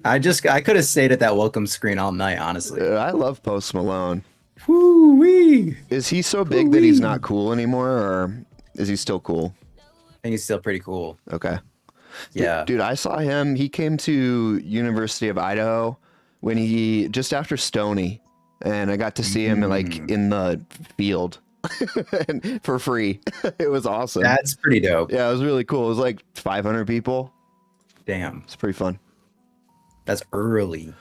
I could have stayed at that welcome screen all night, honestly. I love Post Malone. Woo wee. Is he so Woo big that he's not wee. cool anymore, or is he still cool? I think it's still pretty cool. Okay. Yeah. Dude, I saw him. He came to University of Idaho when he just after Stony, and I got to see him like Mm, in the field and for free. It was awesome. that's pretty dope. Yeah, it was really cool. It was like 500 people. Damn. It's pretty fun. That's early.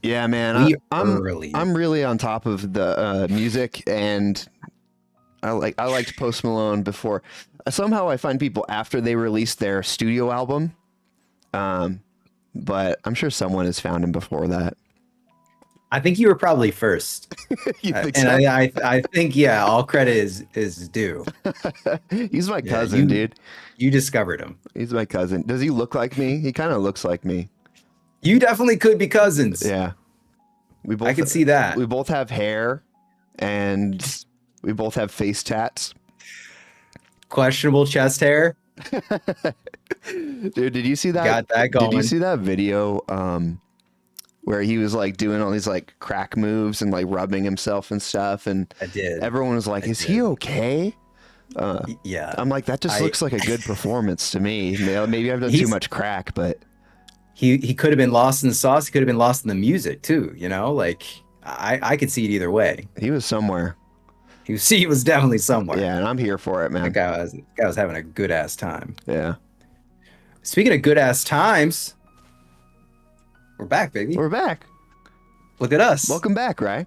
Yeah, man. We I'm early. I'm really on top of the music, and I liked Post Malone before. Somehow I find people after they release their studio album, um, but I'm sure someone has found him before that. I think you were probably first. You think And so? I think yeah, all credit is due. He's my Yeah, cousin, dude. you discovered him. He's my cousin. Does he look like me? He kind of looks like me. You definitely could be cousins. Yeah. We I both could see that. we both have hair, and we both have face tats. Questionable chest hair. Dude, did you see that? Got that Did you going. see that video where he was like doing all these like crack moves and like rubbing himself and stuff, and I did. everyone was like, I "Is he did. okay?" Yeah. I'm like, that just I looks like a good performance to me. Maybe I've done too he's much crack, but he could have been lost in the sauce. He could have been lost in the music too, Like I could see it either way. he was somewhere. He was definitely somewhere. Yeah, and I'm here for it, That man. guy was having a good ass time. Yeah. Speaking of good ass times, we're back, baby. We're back. Look at us. Welcome back, Rye.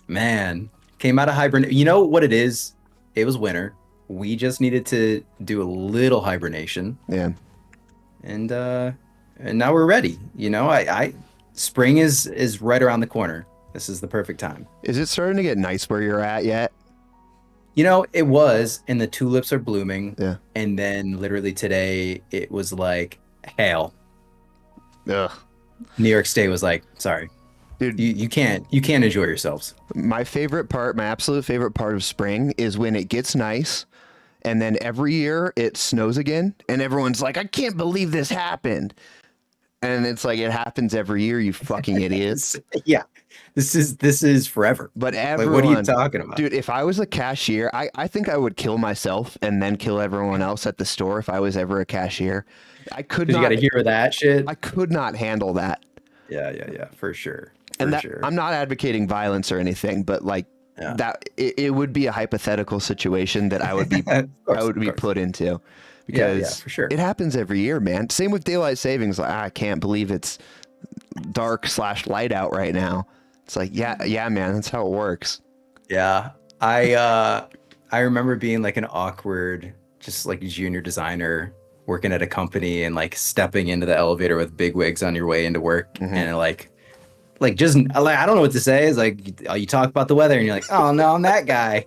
Man, came out of hibernation. You know what it is? It was winter. We just needed to do a little hibernation, Yeah. and now we're ready. I spring is right around the corner. This is the perfect time. Is it starting to get nice where you're at yet? It was, and the tulips are blooming. Yeah. And then literally today, it was like hail. Ugh. New York State was like, sorry, Dude, you can't enjoy yourselves. my favorite part, my absolute favorite part of spring is when it gets nice, and then every year it snows again and everyone's like, I can't believe this happened. And it's like, it happens every year, you fucking idiots. Yeah, this is forever. But Like, what are you everyone, talking about? dude, if I was a cashier, I think I would kill myself and then kill everyone else at the store if I was ever a cashier. I could Because you got not, to hear that shit. I could not handle that. Yeah, yeah, yeah, for sure, And for that sure. I'm not advocating violence or anything, but like Yeah, that it would be a hypothetical situation that I would be of I course, would of be course. put into Yeah, yeah, because for sure. it happens every year, man. Same with daylight savings. Like, I can't believe it's dark/light out right now. It's like, yeah, man, that's how it works. Yeah, I remember being like an awkward, just like junior designer working at a company and like stepping into the elevator with big wigs on your way into work Hmm. and like just like I don't know what to say. It's like you talk about the weather and you're like, oh no, I'm that guy.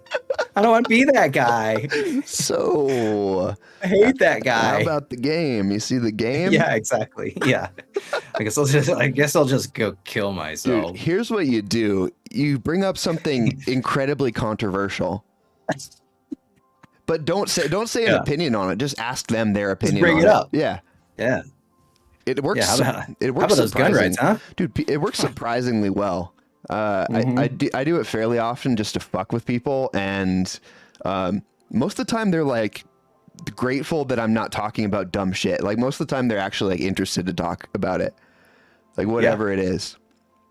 I don't want to be that guy. So, I hate that how guy. about the game? You see the game? Yeah, exactly. Yeah. I guess I'll just go kill Dude, myself. here's what you do. You bring up something incredibly controversial, but don't say an Yeah. opinion on it. Just ask them their Just opinion bring on it it. up. Yeah. Yeah. It Yeah. works. How about It how works about those gun surprising, rights, huh? dude. It works surprisingly well. Hmm. I do it fairly often just to fuck with people, and most of the time they're like grateful that I'm not talking about dumb shit. Like most of the time they're actually like interested to talk about it, like Yeah. whatever it is.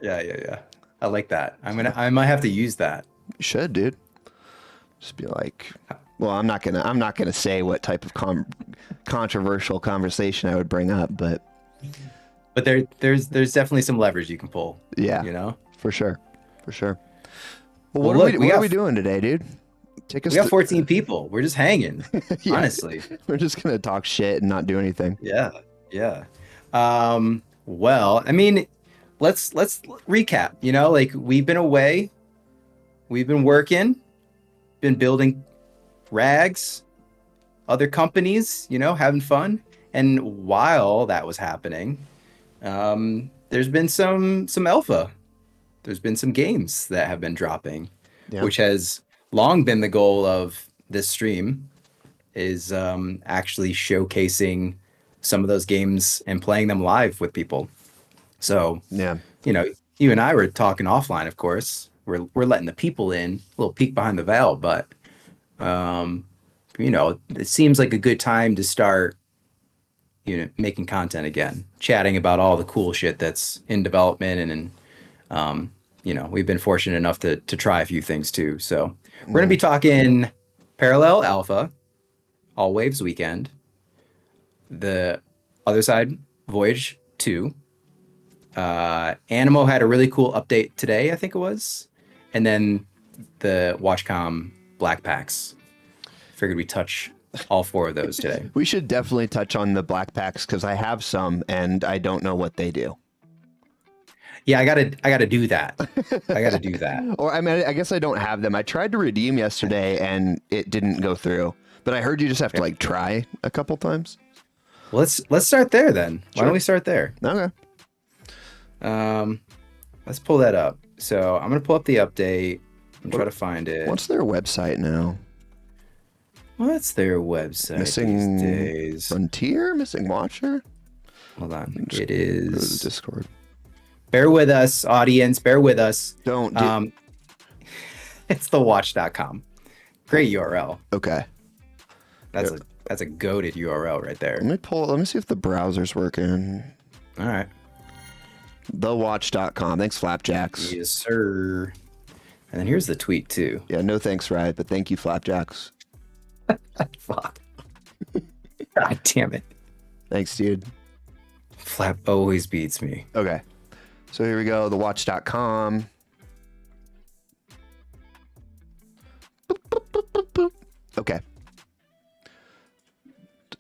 Yeah. Yeah. Yeah. I like that. I might have to use that. You should, dude. Just be like, well, I'm not gonna say what type of controversial conversation I would bring up, but But there's definitely some leverage you can pull, yeah, you know? for sure, for sure. Well, Well, what are look, we we what are got we doing today, dude? Take us we got to 14 people. We're just hanging, yeah, honestly. we're just gonna talk shit and not do anything. Yeah. Yeah. Well, I mean, let's recap, like we've been away, we've been working, been building rags, other companies, having fun. And while that was happening, there's been some alpha. There's been some games that have been dropping, Yeah. which has long been the goal of this stream, is actually showcasing some of those games and playing them live with people. So, Yeah. you know, you and I were talking offline, of course. We're letting the people in, a little peek behind the veil, but um, it seems like a good time to start, making content again, chatting about all the cool shit that's in development and we've been fortunate enough to try a few things too. So we're gonna be talking Parallel Alpha, All Waves Weekend, the other side, Voyage 2. Animo had a really cool update today, I think it was. And then the Watchcom Black Packs. Figured we touch all four of those today. We should definitely touch on the black packs because I have some and I don't know what they do. Yeah, I gotta do that. I gotta do that. Or I mean, I guess I don't have them. I tried to redeem yesterday and it didn't go through. But I heard you just have to like try a couple times. Let's start there then. Why don't we start there? Okay. Let's pull that up. So I'm gonna pull up the update and try to find it. What's their website now? What's their website Missing these days? Frontier? Missing Watcher? Hold on. It Go to is. Discord. Bear with us, audience. Bear with us. Don't. Do... It's thewatch.com. Great URL. Okay. That's a goated URL right there. Let me see if the browser's working. All right. Thewatch.com. Thanks, Flapjacks. Yes, sir. And then here's the tweet too. Yeah, no thanks, Ryan, but thank you, Flapjacks. Fuck. God damn it. Thanks, dude. Flap always beats me. Okay. So here we go, thewatch.com. Okay.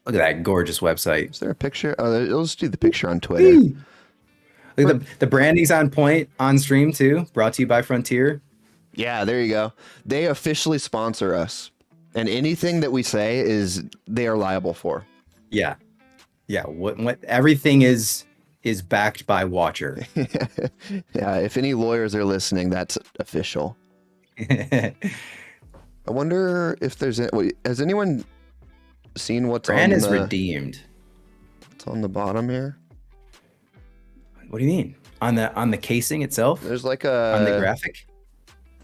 Look at that gorgeous website. Is there a picture? Oh, let's do the picture on Twitter. Look at the branding's on point on stream too. Brought to you by Frontier. Yeah, there you go. They officially sponsor us. And anything that we say they are liable for. Yeah. Yeah. What everything is backed by Watcher. Yeah, if any lawyers are listening, that's official. I wonder if has anyone seen what's Brand on is redeemed. What's on the bottom here? What do you mean? On the casing itself? There's like on the graphic?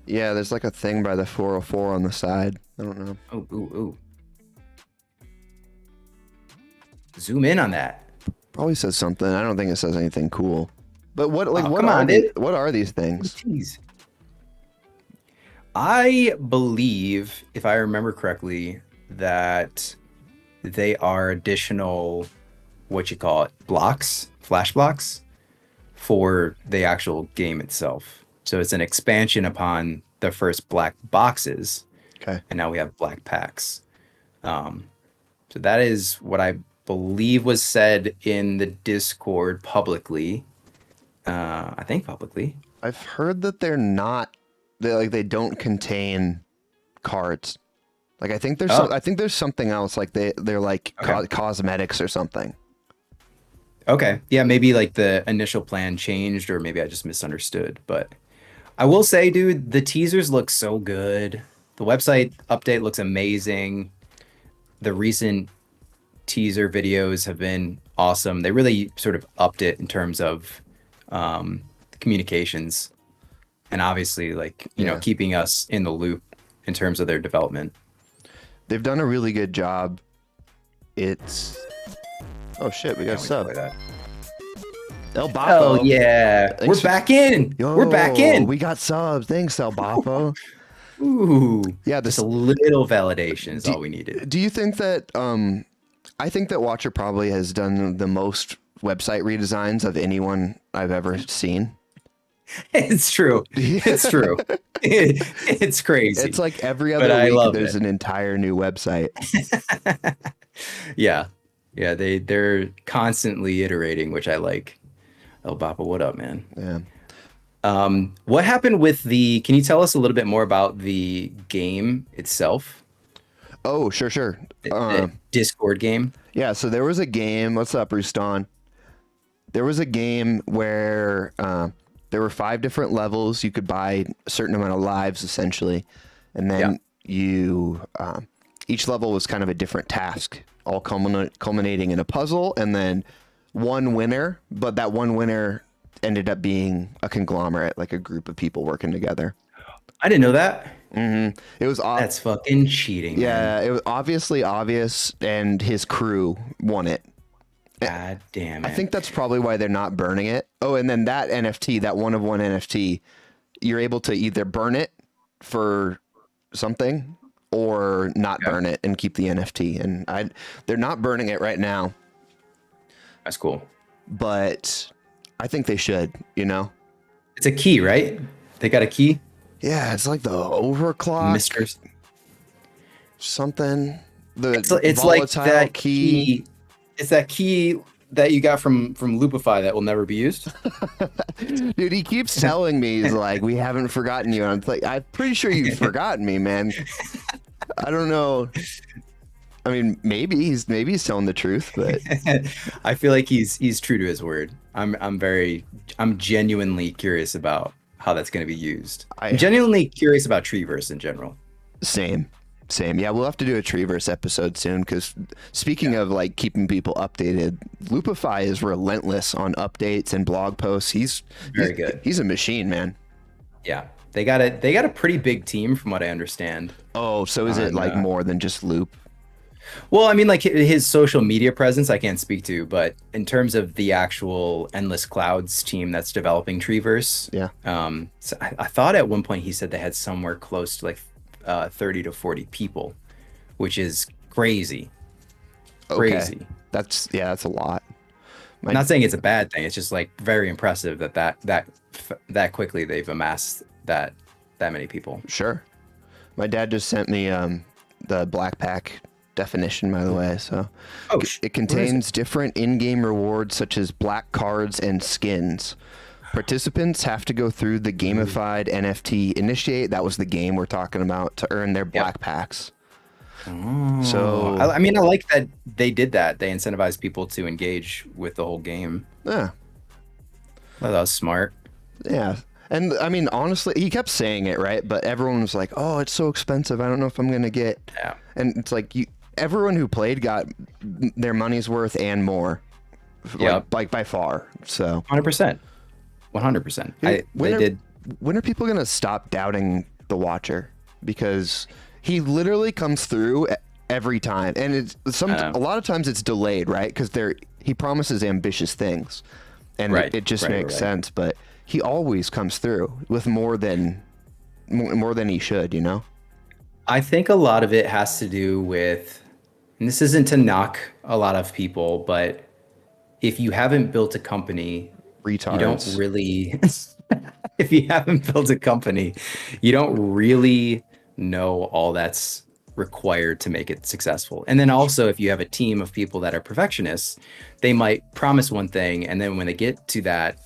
Yeah, there's like a thing by the 404 on the side. I don't know. Oh, ooh. Zoom in on that. Probably says something. I don't think it says anything cool. But what are these things? Jeez. I believe, if I remember correctly, that they are additional, flash blocks for the actual game itself. So it's an expansion upon the first black boxes. Okay. And now we have black packs. So that is what I believe was said in the Discord publicly. I think publicly. I've heard that they don't contain cards. Like I think there's something else. Like they're like cosmetics or something. Okay. Yeah, maybe like the initial plan changed, or maybe I just misunderstood. But I will say, dude, the teasers look so good. The website update looks amazing. The recent teaser videos have been awesome. They really sort of upped it in terms of communications, and obviously, like, keeping us in the loop in terms of their development. They've done a really good job. Oh shit, we got a sub. El Bapo. Oh yeah, we're back in. We're back in. We got subs. Thanks, El Bapo. Ooh, yeah, just a little validation is all we needed. Do you think that? I think that Watcher probably has done the most website redesigns of anyone I've ever seen. It's true. It's true. It's crazy. It's like every other week there's an entire new website. Yeah. They're constantly iterating, which I like. El Bapa, what up, man? Yeah. What happened with can you tell us a little bit more about the game itself? Oh, sure. The Discord game? Yeah, so there was a game. What's up, Ruston? There was a game where there were 5 different levels. You could buy a certain amount of lives, essentially. And then each level was kind of a different task. all culminating in a puzzle, and then one winner. But that one winner ended up being a conglomerate, like a group of people working together. I didn't know that. It was That's fucking cheating, man. yeah, it was obviously obvious, and his crew won it. God damn it. I think that's probably why they're not burning it. Oh, and then that NFT, that one of one NFT, you're able to either burn it for something or not burn it and keep the NFT. And they're not burning it right now, That's cool. but I think they should, you know? It's a key, right? They got a key? Yeah, it's like the overclock Misters. something. The It's like volatile that key. It's that key that you got from Loopify that will never be used. Dude, he keeps telling me, he's like, we haven't forgotten you. And I'm like, I'm pretty sure you've forgotten me, man. I don't know. I mean, maybe he's telling the truth, but I feel like he's true to his word. I'm genuinely curious about how that's going to be used. I'm genuinely curious about Treeverse in general. Same. Yeah, we'll have to do a Treeverse episode soon, because speaking of like keeping people updated, Loopify is relentless on updates and blog posts. He's very good. He's a machine, man. Yeah. They got a pretty big team from what I understand. Oh, so is it like more than just Loop? Well, I mean, like his social media presence, I can't speak to, but in terms of the actual Endless Clouds team that's developing Treeverse, yeah. So I thought at one point he said they had somewhere close to like 30 to 40 people, which is crazy. Crazy. Okay. That's a lot. I'm not saying it's a bad thing. It's just like very impressive that quickly they've amassed that many people. Sure. My dad just sent me the Black Pack definition, by the way. So it contains different in-game rewards such as black cards and skins. Participants have to go through the gamified NFT Initiate. That was the game we're talking about, to earn their black packs. Oh. So I mean, I like that they did that. They incentivized people to engage with the whole game. Yeah. Well, that was smart. Yeah. And I mean, honestly, he kept saying it, right? But everyone was like, oh, it's so expensive. I don't know if I'm going to get. Yeah. And it's like, everyone who played got their money's worth and more. Like by far. So 100%. 100%. They did. When are people going to stop doubting the Watcher? Because he literally comes through every time, and a lot of times it's delayed, right? Because he promises ambitious things, and it just makes sense. But he always comes through with more than he should, you know. I think a lot of it has to do with, and this isn't to knock a lot of people, but if you haven't built a company, retards. You don't really. If you haven't built a company, you don't really know all that's required to make it successful. And then also, if you have a team of people that are perfectionists, they might promise one thing, and then when they get to that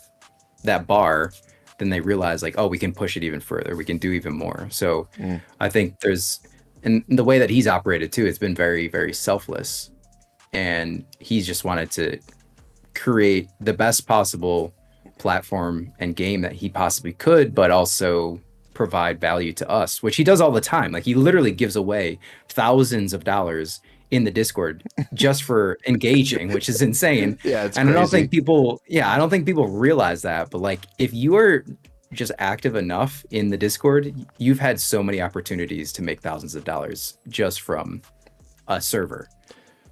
bar, then they realize like, oh, we can push it even further. We can do even more. So I think and the way that he's operated too, it's been very, very selfless, and he's just wanted to create the best possible platform and game that he possibly could, but also provide value to us, which he does all the time. Like, he literally gives away thousands of dollars in the Discord just for engaging, which is insane. Yeah, it's and crazy. I don't think people realize that, but like, if you are just active enough in the Discord, you've had so many opportunities to make thousands of dollars just from a server.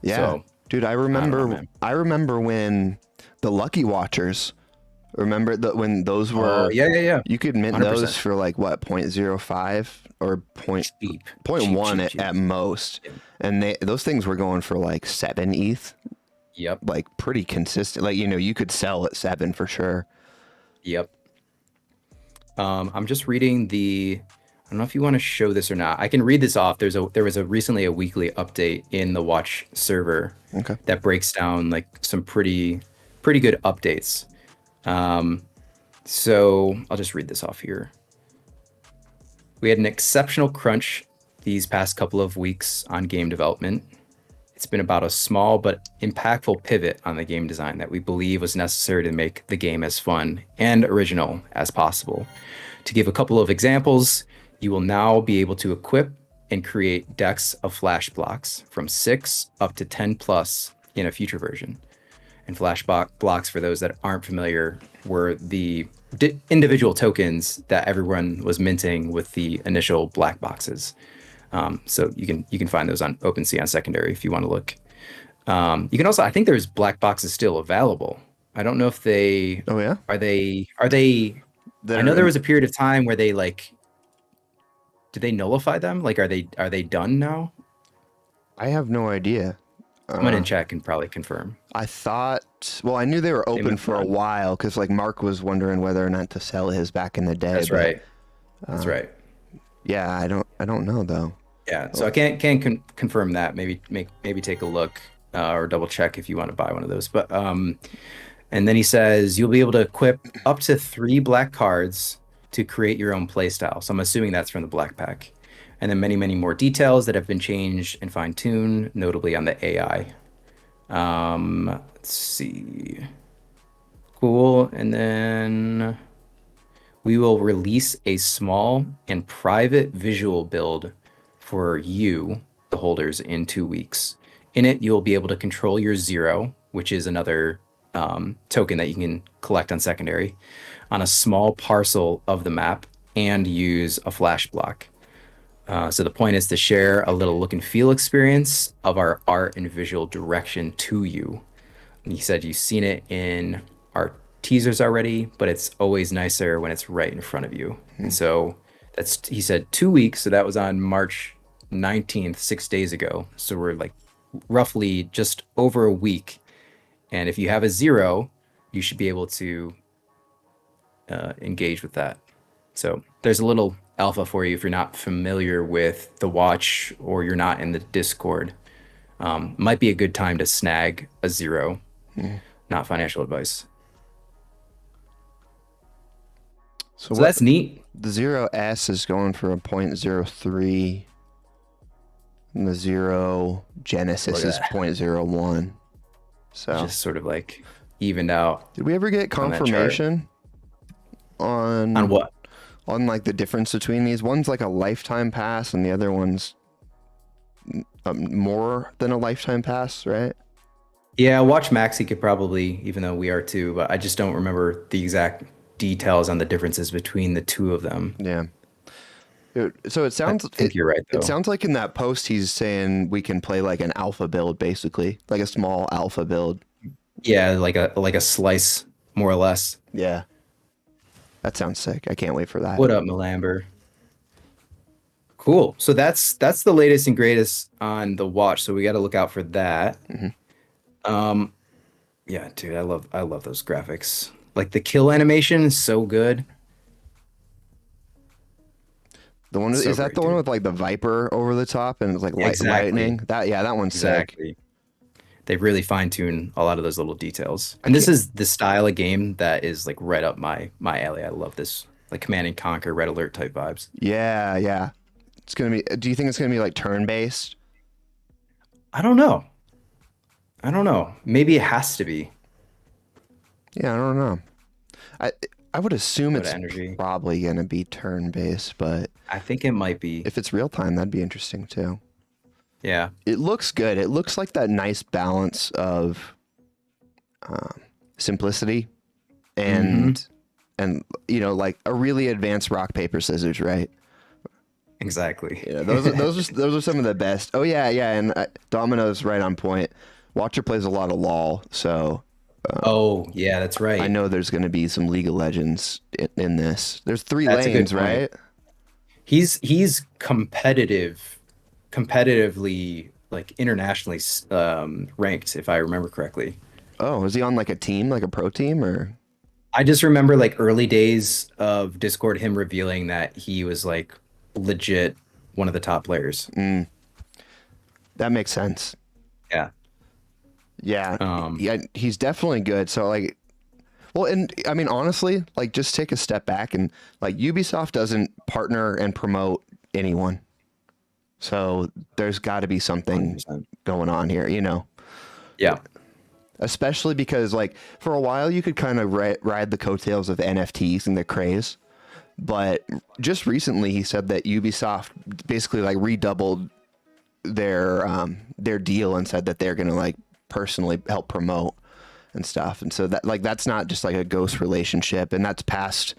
Yeah. So, dude, I remember when the Lucky Watchers, when those were, you could mint 100%. Those for like what, 0.05 or 0.1 at most. Yeah. And those things were going for like 7 ETH. Yep. Like pretty consistent. Like, you could sell at 7 for sure. Yep. I'm just reading I don't know if you want to show this or not. I can read this off. There was recently a weekly update in the Watch server that breaks down like some pretty good updates. So I'll just read this off here. We had an exceptional crunch these past couple of weeks on game development. It's been about a small but impactful pivot on the game design that we believe was necessary to make the game as fun and original as possible. To give a couple of examples, you will now be able to equip and create decks of flash blocks from 6 up to 10 plus in a future version. And flash blocks, for those that aren't familiar, were the individual tokens that everyone was minting with the initial black boxes. So you can find those on OpenSea on secondary if you want to look. You can also, I think there's black boxes still available. I don't know if they Oh yeah. are they. I know They're there was a period of time where they like, did they nullify them? Like, are they done now? I have no idea. Someone in chat can probably confirm. I thought, well, I knew they were open moved for a on. while because like Mark was wondering whether or not to sell his back in the day. That's but, right. That's right. Yeah, I don't know though. Yeah. So I can't confirm that. Maybe take a look or double check if you want to buy one of those. But and then he says you'll be able to equip up to 3 black cards to create your own playstyle. So I'm assuming that's from the black pack. And then many more details that have been changed and fine-tuned, notably on the AI. Let's see. Cool. And then we will release a small and private visual build for you, the holders, in 2 weeks. In it, you'll be able to control your zero, which is another token that you can collect on secondary, on a small parcel of the map and use a flash block. So the point is to share a little look and feel experience of our art and visual direction to you. And he said you've seen it in our teasers already, but it's always nicer when it's right in front of you. And so he said 2 weeks. So that was on March 19th, 6 days ago. So we're like roughly just over a week. And if you have a zero, you should be able to engage with that. So there's a little alpha for you if you're not familiar with the watch or you're not in the Discord. Might be a good time to snag a zero. Not financial advice. So that's neat. The Zero S is going for a 0.03, and the Zero Genesis is 0.01. So just sort of like evened out. Did we ever get confirmation on what? On like the difference between these? One's like a lifetime pass, and the other one's more than a lifetime pass, right? Yeah, Watch Maxi could probably, even though we are too, but I just don't remember the exact details on the differences between the two of them. Yeah. So it sounds. I think you're right, though. It sounds like in that post he's saying we can play like an alpha build, basically, like a small alpha build. Yeah, like a slice, more or less. Yeah. That sounds sick. I can't wait for that. What up, Melamber? Cool. So that's the latest and greatest on the watch. So we got to look out for that. Yeah, dude, I love those graphics. Like the kill animation is so good. The one So is that great, the one dude. with like the Viper over the top and it's like Exactly. lightning? That one's sick. Exactly. They really fine-tune a lot of those little details. And this is the style of game that is like right up my alley. I love this, like Command and Conquer, Red Alert type vibes. Yeah, yeah. It's gonna be. Do you think it's gonna be like turn based? I don't know. Maybe it has to be. Yeah, I don't know. I would assume What it's energy? probably gonna be turn based, but I think it might be. if it's real time, that'd be interesting too. Yeah. It looks good. It looks like that nice balance of simplicity and you know, like a really advanced rock paper scissors, right? Exactly. Yeah, those are some of the best. Oh yeah, yeah, and Domino's right on point. Watcher plays a lot of LOL, so Oh, yeah, that's right. I know there's going to be some League of Legends in this. There's 3 That's a good lanes, point. right? He's competitively like internationally ranked, if I remember correctly. Oh, is he on like a team, like a pro team, or? I just remember like early days of Discord, him revealing that he was like legit one of the top players. That makes sense. Yeah. Yeah, yeah, he's definitely good. So like, well, and I mean, honestly, like just take a step back and like Ubisoft doesn't partner and promote anyone. So there's got to be something 100%. going on here, you know, Yeah. especially because like for a while you could kind of ride the coattails of NFTs and the craze. But just recently, he said that Ubisoft basically like redoubled their deal and said that they're gonna like personally help promote and stuff. And so that like that's not just like a ghost relationship, and that's past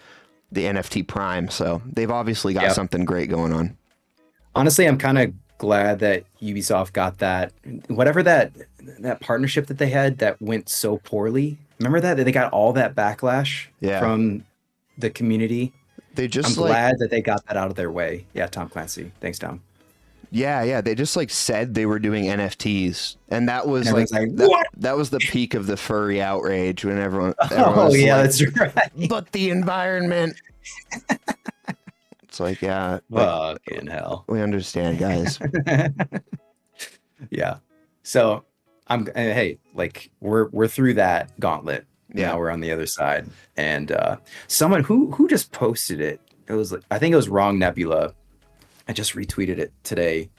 the NFT prime. So they've obviously got Yep. something great going on. Honestly, I'm kind of glad that Ubisoft got that whatever that partnership that they had that went so poorly. Remember that they got all that backlash Yeah. from the community. They I'm just like glad that they got that out of their way. Yeah, Tom Clancy. Thanks, Tom. yeah, they just like said they were doing NFTs, and that was And like, everyone's like, what? that was the peak of the furry outrage when everyone Oh was yeah, like, that's right. but the environment. It's like, yeah, like Fucking hell. we understand, guys. Yeah. So hey, like we're through that gauntlet. Yeah. Now we're on the other side. And someone who just posted it. It was like I think it was Wrong Nebula. I just retweeted it today.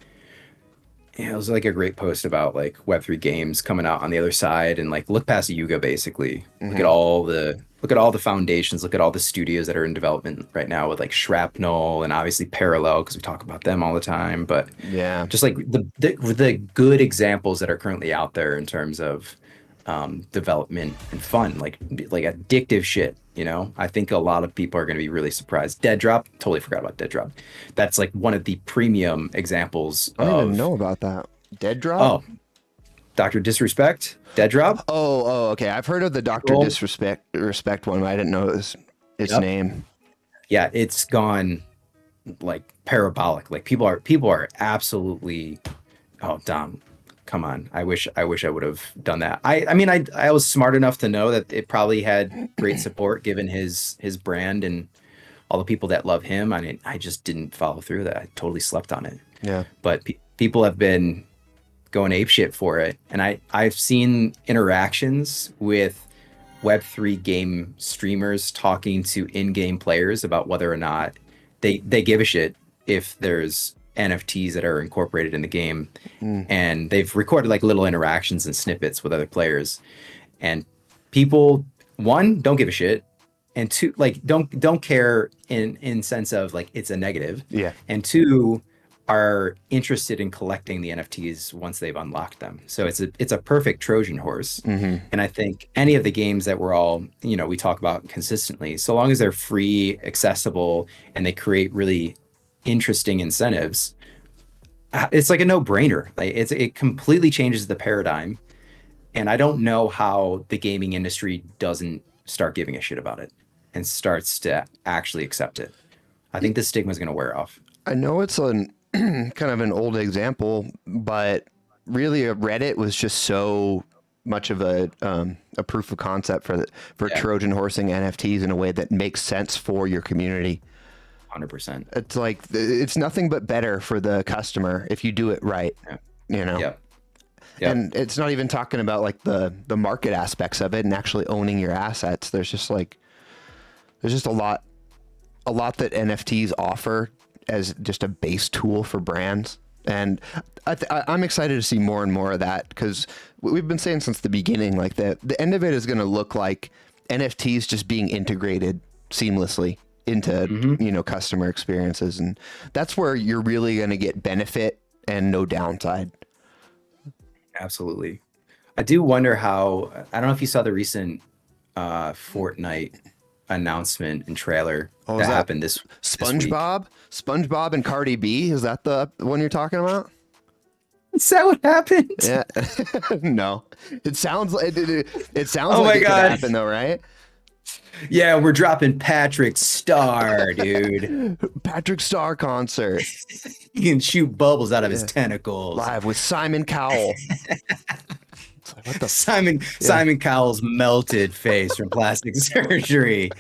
Yeah, it was like a great post about like Web3 games coming out on the other side and like look past Yuga basically. Look at all the foundations, look at all the studios that are in development right now with like Shrapnel and obviously Parallel because we talk about them all the time, but Yeah. just like the good examples that are currently out there in terms of development and fun, like addictive shit. You know, I think a lot of people are going to be really surprised. Dead Drop, totally forgot about Dead Drop. That's like one of the premium examples I don't of even know about that. Dead Drop? oh, Dr. Disrespect, Dead Drop. Okay. I've heard of the Doctor Cool. Disrespect one, but I didn't know its Yep. name. Yeah, it's gone like parabolic. Like people are absolutely oh Dom, come on. I wish I would have done that. I mean I was smart enough to know that it probably had great support given his brand and all the people that love him. I mean, I just didn't follow through that. I totally slept on it. Yeah. But people have been going apeshit for it. And I've seen interactions with Web3 game streamers talking to in-game players about whether or not they give a shit if there's NFTs that are incorporated in the game. And they've recorded like little interactions and snippets with other players. And people, one, don't give a shit. And two, like don't care in sense of like it's a negative. Yeah. And two, are interested in collecting the NFTs once they've unlocked them. So it's a perfect Trojan horse. And I think any of the games that we're all, we talk about consistently, so long as they're free, accessible, and they create really interesting incentives, it's like a no-brainer. Like it completely changes the paradigm. And I don't know how the gaming industry doesn't start giving a shit about it and starts to actually accept it. I think the stigma is going to wear off. I know it's an kind of an old example, but really Reddit was just so much of a proof of concept for Trojan horsing NFTs in a way that makes sense for your community. 100%. It's like it's nothing but better for the customer if you do it right. Yeah. Yep. And it's not even talking about like the market aspects of it and actually owning your assets. There's just a lot that NFTs offer as just a base tool for brands. And I'm excited to see more and more of that because we've been saying since the beginning, like the end of it is going to look like NFTs just being integrated seamlessly into, customer experiences. And that's where you're really going to get benefit and no downside. Absolutely. I do wonder how, I don't know if you saw the recent Fortnite announcement and trailer that happened this week. SpongeBob and Cardi B. Is that the one you're talking about? Is that what happened? Yeah. No, it sounds like it sounds Oh like my it could God. happen though, right? Yeah, we're dropping Patrick Star, dude. Patrick Star concert He can shoot bubbles out of his tentacles. live with Simon Cowell. It's like, what the Simon Cowell's melted face from plastic surgery.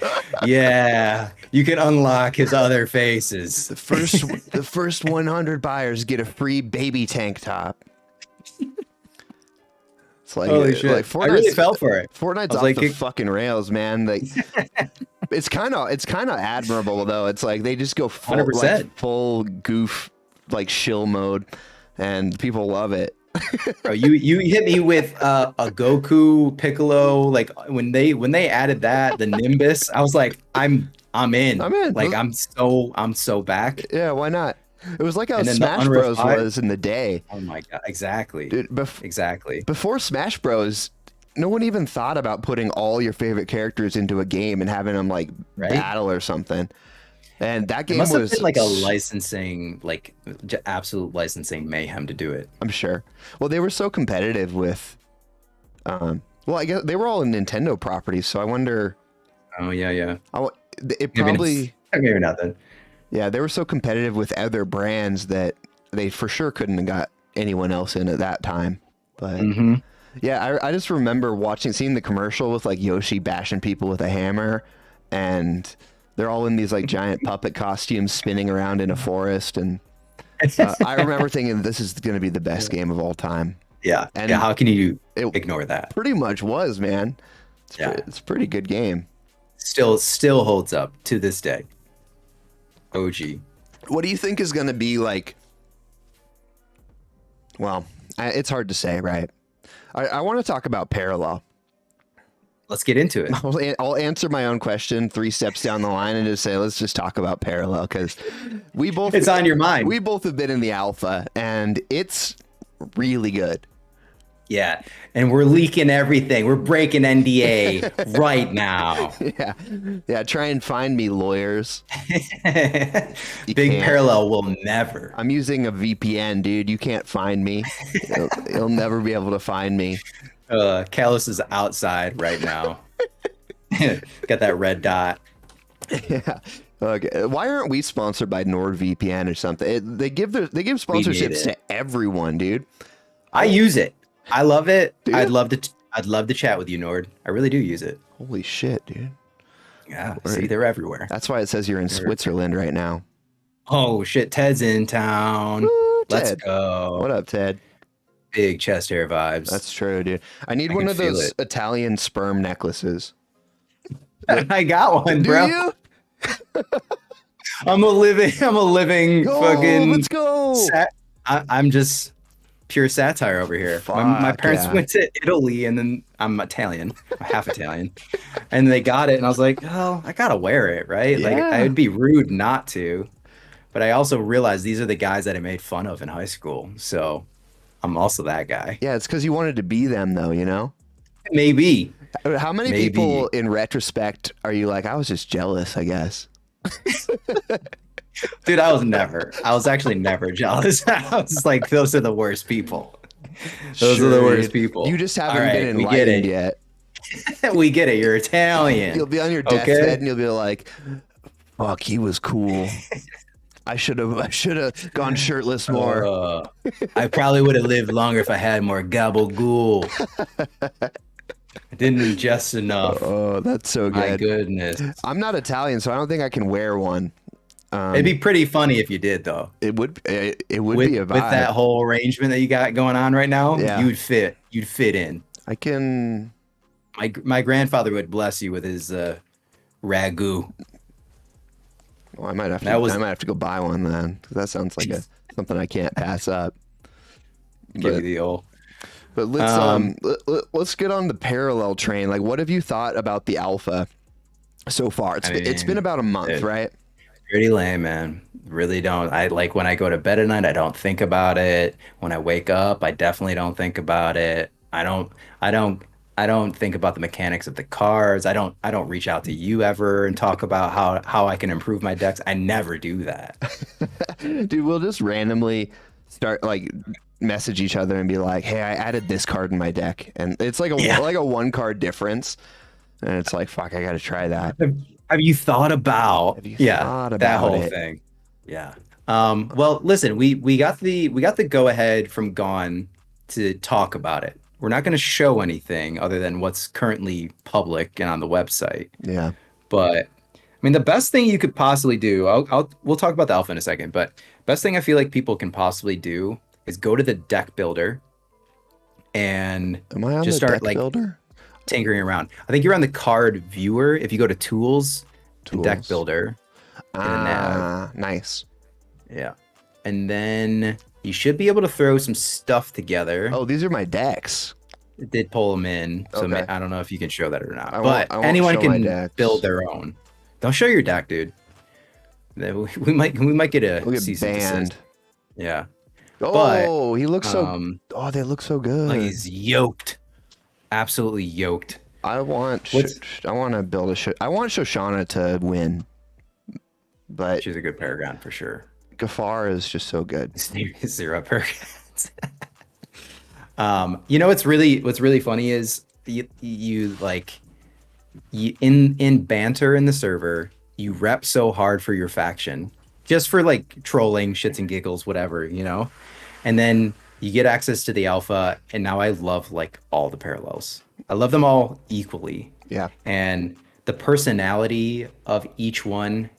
Yeah, you can unlock his other faces. the first 100 buyers get a free baby tank top. It's like, Holy shit! like I really fell for it. Fortnite's I was off like, the fucking rails, man. Like, it's kind of admirable though. It's like they just go full, 100%. full goof, like shill mode, and people love it. Bro, you hit me with a Goku Piccolo. Like when they added that, the Nimbus, I was like, I'm I'm in. I'm in. Like I'm so back. Yeah, why not? It was like how And then the Smash Bros unrefined. was in the day. Oh my God, exactly. Dude, Exactly. before Smash Bros, no one even thought about putting all your favorite characters into a game and having them like Right? battle or something. And that It game must have was, been like a licensing, like absolute licensing mayhem to do it. I'm sure. Well, they were so competitive with, well, I guess they were all Nintendo properties, so I wonder. Oh yeah, yeah. It Maybe probably, maybe not then. yeah, they were so competitive with other brands that they for sure couldn't have got anyone else in at that time. But Mm-hmm. yeah, I just remember seeing the commercial with like Yoshi bashing people with a hammer, and they're all in these like giant puppet costumes spinning around in a forest. And I remember thinking this is going to be the best game of all time. Yeah. And Yeah. How can you it ignore that? pretty much was, man. Yeah. It's a pretty good game. Still holds up to this day. OG. What do you think is going to be like? Well, it's hard to say, right? I want to talk about parallel. Let's get into it. I'll answer my own question 3 steps down the line and just say, let's just talk about parallel because we both It's on your mind. We both have been in the alpha and it's really good. Yeah. And we're leaking everything. We're breaking NDA right now. Yeah. Yeah. Try and find me, lawyers. Big can't. Parallel will never. I'm using a VPN, dude. You can't find me. You'll never be able to find me. Callus is outside right now. Got that red dot. Yeah. Okay. Why aren't we sponsored by NordVPN or something? They give sponsorships to everyone, dude. I use it. I love it. Dude. I'd love to chat with you, Nord. I really do use it. Holy shit, dude. Yeah. See, they're everywhere. That's why it says you're in Switzerland right now. Oh shit, Ted's in town. Woo, Let's Ted. go. What up, Ted? Big chest hair vibes. That's true, dude. I need I one can of feel those it. Italian sperm necklaces. I got one, Do bro. you? I'm a living Go, fucking let's go. I'm just pure satire over here. My Fuck, parents yeah. went to Italy, and then I'm Italian, I'm half Italian, and they got it, and I was like, oh, I gotta wear it, right? Like Yeah. I would be rude not to, but I also realized these are the guys that I made fun of in high school, so I'm also that guy. Yeah, it's because you wanted to be them, though, you know? Maybe. How many Maybe. people, in retrospect, are you like, I was just jealous, I guess? Dude, I was actually never jealous. I was like, those are the worst people. Those are the Sure, worst dude. people. You just haven't All right, been we get enlightened it. yet. We get it. You're Italian. You'll be on your deathbed and you'll be like, fuck, he was cool. I should have gone shirtless more. I probably would have lived longer if I had more gabagool. I didn't ingest enough. Oh, that's so My good. goodness. I'm not Italian, so I don't think I can wear one. It'd be pretty funny if you did, though. It would With, be a vibe. with that whole arrangement that you got going on right now, Yeah. you'd fit. You'd fit in. I can. My grandfather would bless you with his ragu. Well, I might have to. That was- I might have to go buy one then. 'Cause that sounds like something I can't pass up. Give you the old. But let's get on the parallel train. Like, what have you thought about the alpha so far? It's been about a month, it- right? Pretty lame, man. Really don't. I like when I go to bed at night, I don't think about it. When I wake up, I definitely don't think about it. I don't think about the mechanics of the cars. I don't reach out to you ever and talk about how I can improve my decks. I never do that. Dude, we'll just randomly start like message each other and be like, "Hey, I added this card in my deck," and it's like a 1 card difference, and it's like, "Fuck, I got to try that." Have you thought about Have you yeah, thought that about whole it? thing? Yeah. Well, listen, we got the go ahead from Gone to talk about it. We're not going to show anything other than what's currently public and on the website. Yeah. But I mean, the best thing you could possibly do, we'll talk about the alpha in a second, but best thing I feel like people can possibly do is go to the deck builder and Am I on just the start deck like builder? tinkering around. I think you're on the card viewer. If you go to tools, and deck Tools. builder, in a nav. Ah, nice. Yeah. And then you should be able to throw some stuff together. Oh, these are my decks. It did pull them in, so Okay. I don't know if you can show that or not. I but won't anyone show my can decks. build their own. Don't show your deck, dude. We might get a We'll get cease and desist. banned. Yeah, but Oh, he looks so. um, Oh, they look so like good. he's yoked, absolutely yoked. I want. What's I want to build a. I want Shoshana to win, but She's a good Paragon for sure. Gafar is just so good. Zero Paragons. What's really funny is you like in banter in the server, you rep so hard for your faction, just for like trolling, shits and giggles, whatever, and then you get access to the alpha, and now I love like all the parallels. I love them all equally, Yeah. and the personality of each one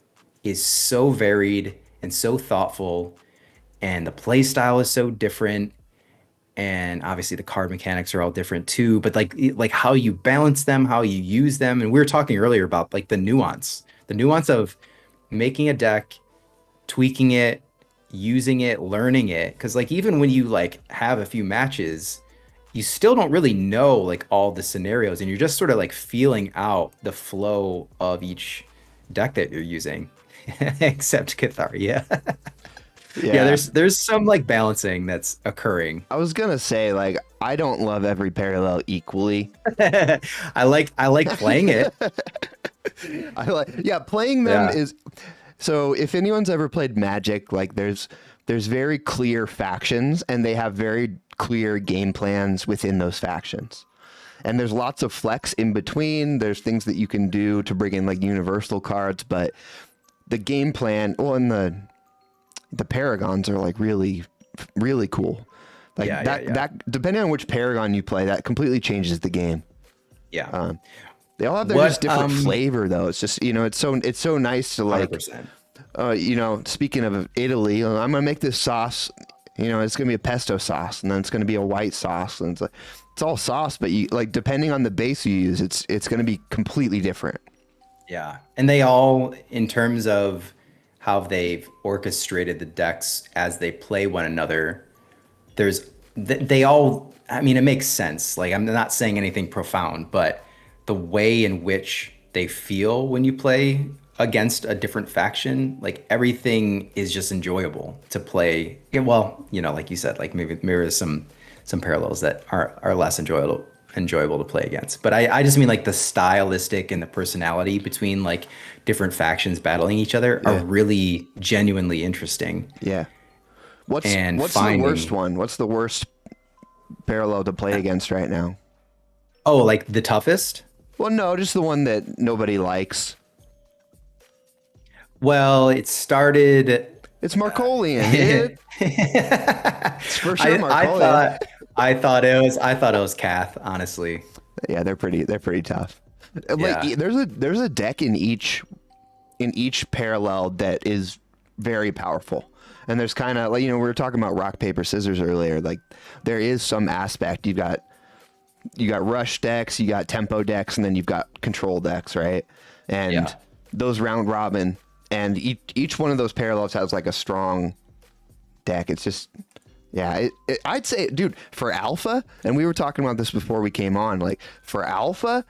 is so varied and so thoughtful, and the play style is so different, and obviously the card mechanics are all different too, but like how you balance them, how you use them. And we were talking earlier about like the nuance of making a deck, tweaking it, using it, learning it, because like even when you like have a few matches, you still don't really know like all the scenarios, and you're just sort of like feeling out the flow of each deck that you're using. Except Catharia. Yeah, Yeah. there's some like balancing that's occurring. I was gonna say like I don't love every parallel equally. I like playing it. I like yeah, playing them Yeah. is so if anyone's ever played Magic, like there's very clear factions and they have very clear game plans within those factions. And there's lots of flex in between. There's things that you can do to bring in like universal cards, but the game plan, well, and the paragons are like really really cool. Like Yeah, yeah, that yeah. that depending on which paragon you play, that completely changes the game. Yeah. They all have their What just different flavor though. It's just, it's so nice to like 100%. speaking of Italy, I'm gonna make this sauce. It's gonna be a pesto sauce, and then it's gonna be a white sauce, and it's all sauce, but you like depending on the base you use, it's gonna be completely different. Yeah. And they all, in terms of how they've orchestrated the decks as they play one another, they all, I mean, it makes sense. Like, I'm not saying anything profound, but the way in which they feel when you play against a different faction, like everything is just enjoyable to play. Yeah, well, like you said, like maybe there's some parallels that are less enjoyable to play against. But I just mean like the stylistic and the personality between like different factions battling each other are Yeah, really genuinely interesting. yeah. What's And what's the worst finding, one? What's the worst parallel to play against right now? oh, like the toughest. Well, no, just the one that nobody likes. Well, it started. It's Markolian, dude. It's for sure I Markolian. thought it was Kath, honestly. Yeah, they're pretty tough. Like Yeah. there's a deck in each parallel that is very powerful. And there's kind of like we were talking about rock paper scissors earlier. Like there is some aspect you got rush decks, you got tempo decks, and then you've got control decks, right? And Yeah. those round robin, and each one of those parallels has like a strong deck. It's just yeah, I'd say, dude, for alpha, and we were talking about this before we came on, like for alpha,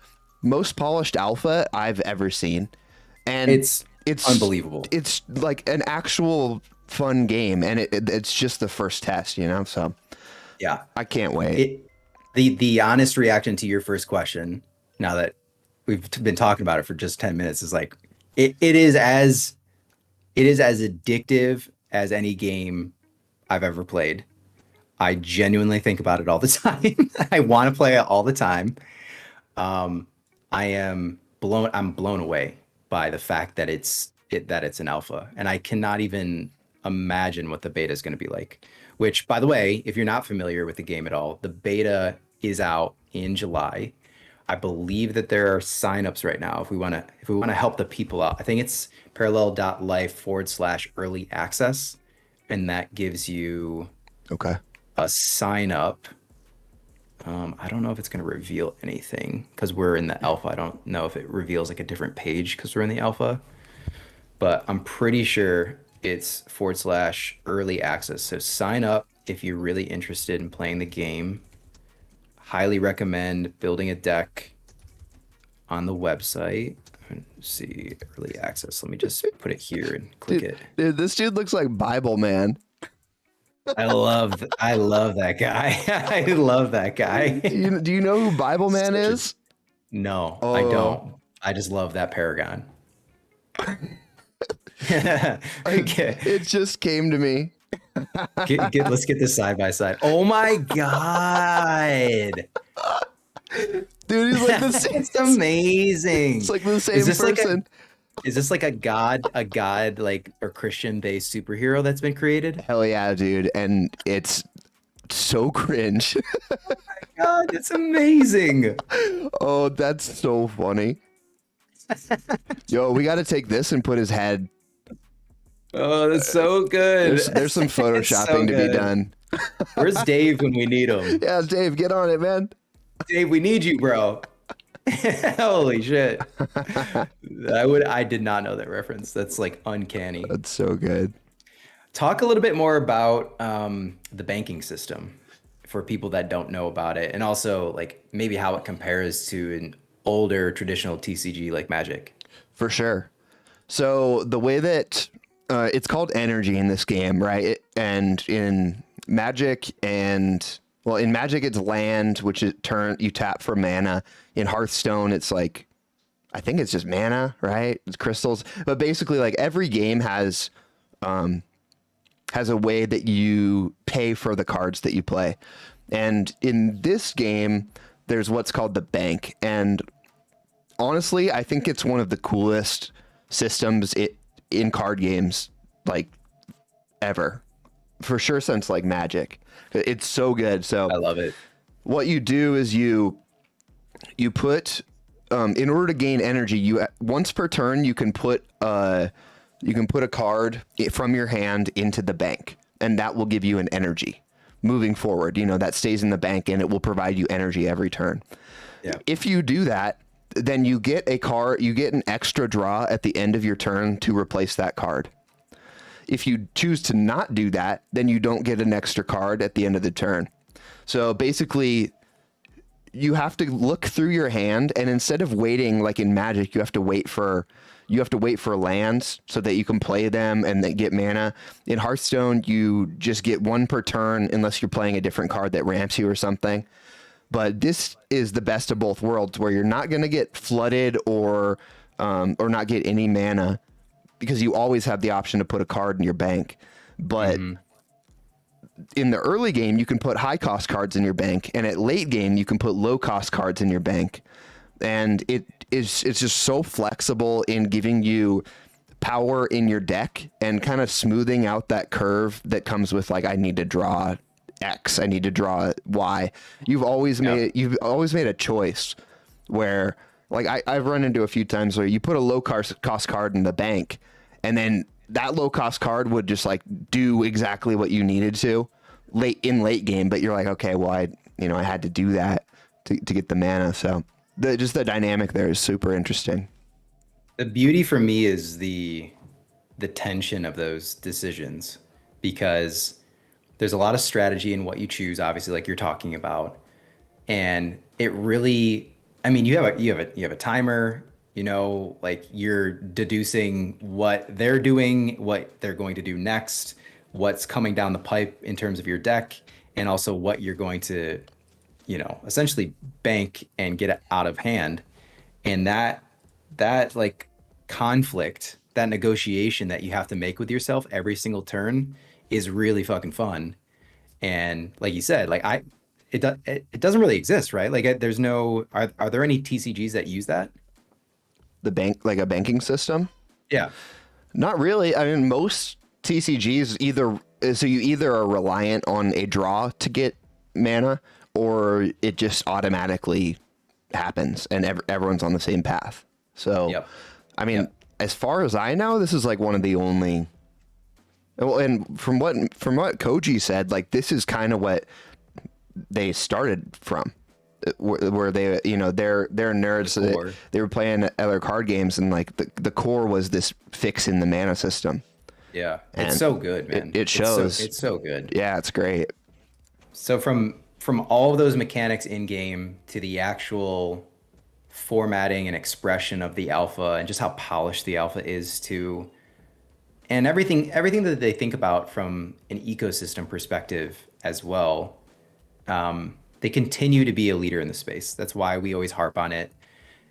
most polished alpha I've ever seen, and It's it's unbelievable. it's like an actual fun game, and it's just the first test. So Yeah. I can't wait. It the honest reaction to your first question, now that we've been talking about it for just 10 minutes, is like it is as addictive as any game I've ever played. I genuinely think about it all the time. I want to play it all the time. Um, I'm blown away by the fact that it's an alpha, and I cannot even imagine what the beta is going to be like. Which, by the way, if you're not familiar with the game at all, the beta is out in July. I believe that there are signups right now if we want to help the people out. I think it's parallel.life/early access, and that gives you Okay. a sign up. I don't know if it's going to reveal anything because we're in the alpha. I don't know if it reveals like a different page because we're in the alpha, but I'm pretty sure it's /early access. So sign up if you're really interested in playing the game. Highly recommend building a deck on the website. Let's see, early access. Let me just put it here and click Dude, it. dude, this dude looks like Bible Man. I love that guy. I love that guy. Do you know who Bible Man Such a is? no, I Oh, don't. I just love that Paragon. I, Okay, it just came to me. let's get this side by side. Oh my God. Dude, he's like the same. It's It's amazing. like the Is same this like a person. is this like a god like or Christian based superhero that's been created? Hell yeah, dude. And it's so cringe. God, it's amazing. Oh, that's so funny. Yo, we got to take this and put his head. Oh, that's so good. There's some It's so photoshopping to be good. done. Where's Dave when we need him? Yeah, Dave, get on it, man. Dave, we need you, bro. Holy shit. I did not know that reference. That's like uncanny. That's so good. Talk a little bit more about the banking system for people that don't know about it, and also like maybe how it compares to an older traditional TCG like Magic. For sure. So the way that it's called energy in this game, right? And in Magic in Magic it's land, which is you tap for mana. In Hearthstone, it's like I think it's just mana, right? It's crystals. But basically, like every game has a way that you pay for the cards that you play. And in this game, there's what's called the bank. And honestly, I think it's one of the coolest systems in card games, like ever. For sure, since like Magic. It's so good. So I love it. what you do is you put in order to gain energy, you once per turn you can put a card from your hand into the bank, and that will give you an energy moving forward. That stays in the bank and it will provide you energy every turn. Yeah. If you do that, then you get an extra draw at the end of your turn to replace that card. If you choose to not do that, then you don't get an extra card at the end of the turn. So basically, you have to look through your hand, and instead of waiting like in Magic, you have to wait for lands so that you can play them and then get mana. In Hearthstone, you just get one per turn unless you're playing a different card that ramps you or something. But this is the best of both worlds, where you're not going to get flooded or not get any mana, because you always have the option to put a card in your bank. But in the early game, you can put high cost cards in your bank, and at late game, you can put low cost cards in your bank. And it's just so flexible in giving you power in your deck and kind of smoothing out that curve that comes with like, I need to draw X, I need to draw Y. You've always made a choice where, like, I've run into a few times where you put a low cost card in the bank, and then that low cost card would just like do exactly what you needed to late game, but you're like, okay, well, I had to do that to get the mana. So the dynamic there is super interesting. The beauty for me is the tension of those decisions, because there's a lot of strategy in what you choose, obviously, like you're talking about. And it really, I mean, you have a timer, like you're deducing what they're doing, what they're going to do next, what's coming down the pipe in terms of your deck, and also what you're going to, essentially bank and get out of hand. And that like conflict, that negotiation that you have to make with yourself every single turn is really fucking fun. And like you said, like it doesn't really exist, right? Like there's no, are there any TCGs that use that? The bank, like a banking system? Yeah. Not really. I mean, most TCGs you either are reliant on a draw to get mana, or it just automatically happens and everyone's on the same path. So, Yep. I mean, Yep. as far as I know, this is like one of the only. Well, and from what Koji said, like this is kind of what they started from, where they, they're nerds. So they were playing other card games, and like the core was this fix in the mana system. Yeah. And it's so good, man. It shows. It's so good. Yeah, it's great. So from all of those mechanics in game to the actual formatting and expression of the alpha and just how polished the alpha is to and everything that they think about from an ecosystem perspective as well. They continue to be a leader in the space. That's why we always harp on it.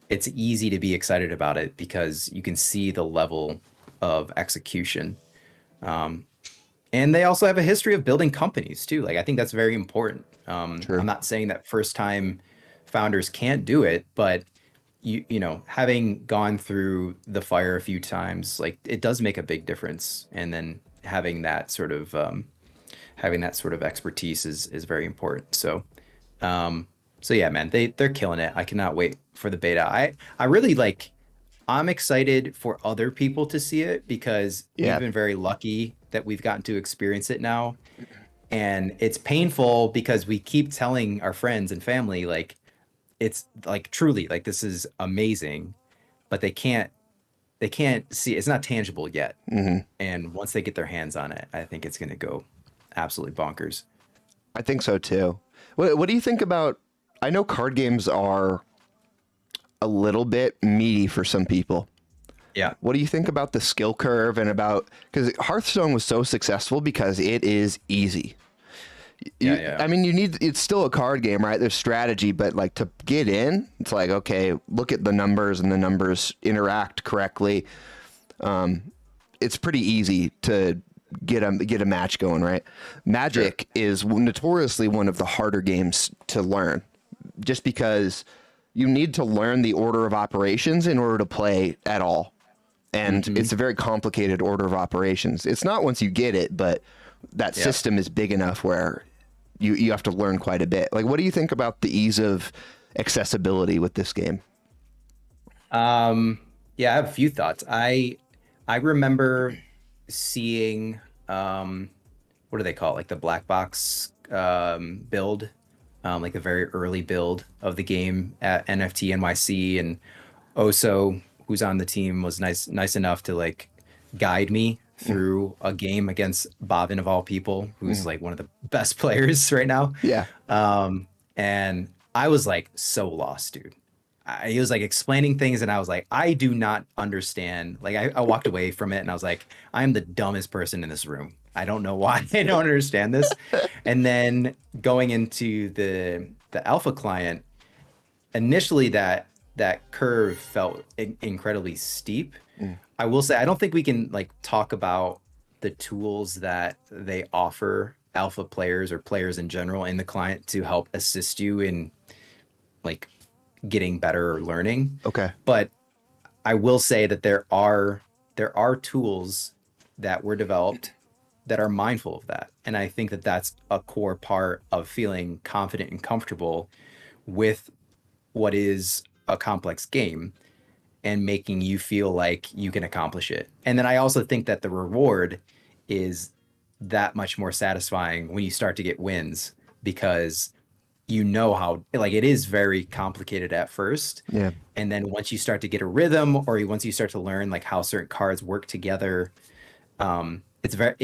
It's easy to be excited about it because you can see the level of execution. And they also have a history of building companies too. Like I think that's very important. I'm True. not saying that first time founders can't do it, but having gone through the fire a few times, like it does make a big difference. And then having that sort of expertise is very important. So yeah, man, they're killing it. I cannot wait for the beta. I really like. I'm excited for other people to see it because we've Yeah. been very lucky that we've gotten to experience it now. And it's painful because we keep telling our friends and family like it's like truly like this is amazing, but they can't see it's not tangible yet. Hmm. And once they get their hands on it, I think it's going to go absolutely bonkers. I think so too. What do you think about? I know card games are a little bit meaty for some people. Yeah. What do you think about the skill curve and about because Hearthstone was so successful because it is easy. Yeah, yeah. I mean, it's still a card game, right? There's strategy, but like to get in, it's like, okay, look at the numbers and the numbers interact correctly. It's pretty easy to get a match going, right? Sure. Magic is notoriously one of the harder games to learn just because you need to learn the order of operations in order to play at all. And Hmm. it's a very complicated order of operations. It's not once you get it, but that Yeah. system is big enough where you have to learn quite a bit. Like, what do you think about the ease of accessibility with this game? Um, yeah, I have a few thoughts. I remember seeing what do they call it? Like the black box build, like the very early build of the game at NFT NYC, and Oso, who's on the team, was nice enough to like guide me Mm, through a game against Bobin of all people, who's mm. like one of the best players right now. Yeah. And I was like so lost, dude. He was like explaining things, and I was like, I do not understand. Like, I walked away from it, and I was like, I'm the dumbest person in this room. I don't know why I don't understand this. And then going into the alpha client, initially that curve felt incredibly steep. Mm. I will say I don't think we can like talk about the tools that they offer alpha players or players in general in the client to help assist you in like getting better or learning. Okay. But I will say that there are tools that were developed that are mindful of that. And I think that that's a core part of feeling confident and comfortable with what is a complex game and making you feel like you can accomplish it. And then I also think that the reward is that much more satisfying when you start to get wins because you know how like it is very complicated at first. Yeah. And then once you start to get a rhythm or once you start to learn like how certain cards work together, it's very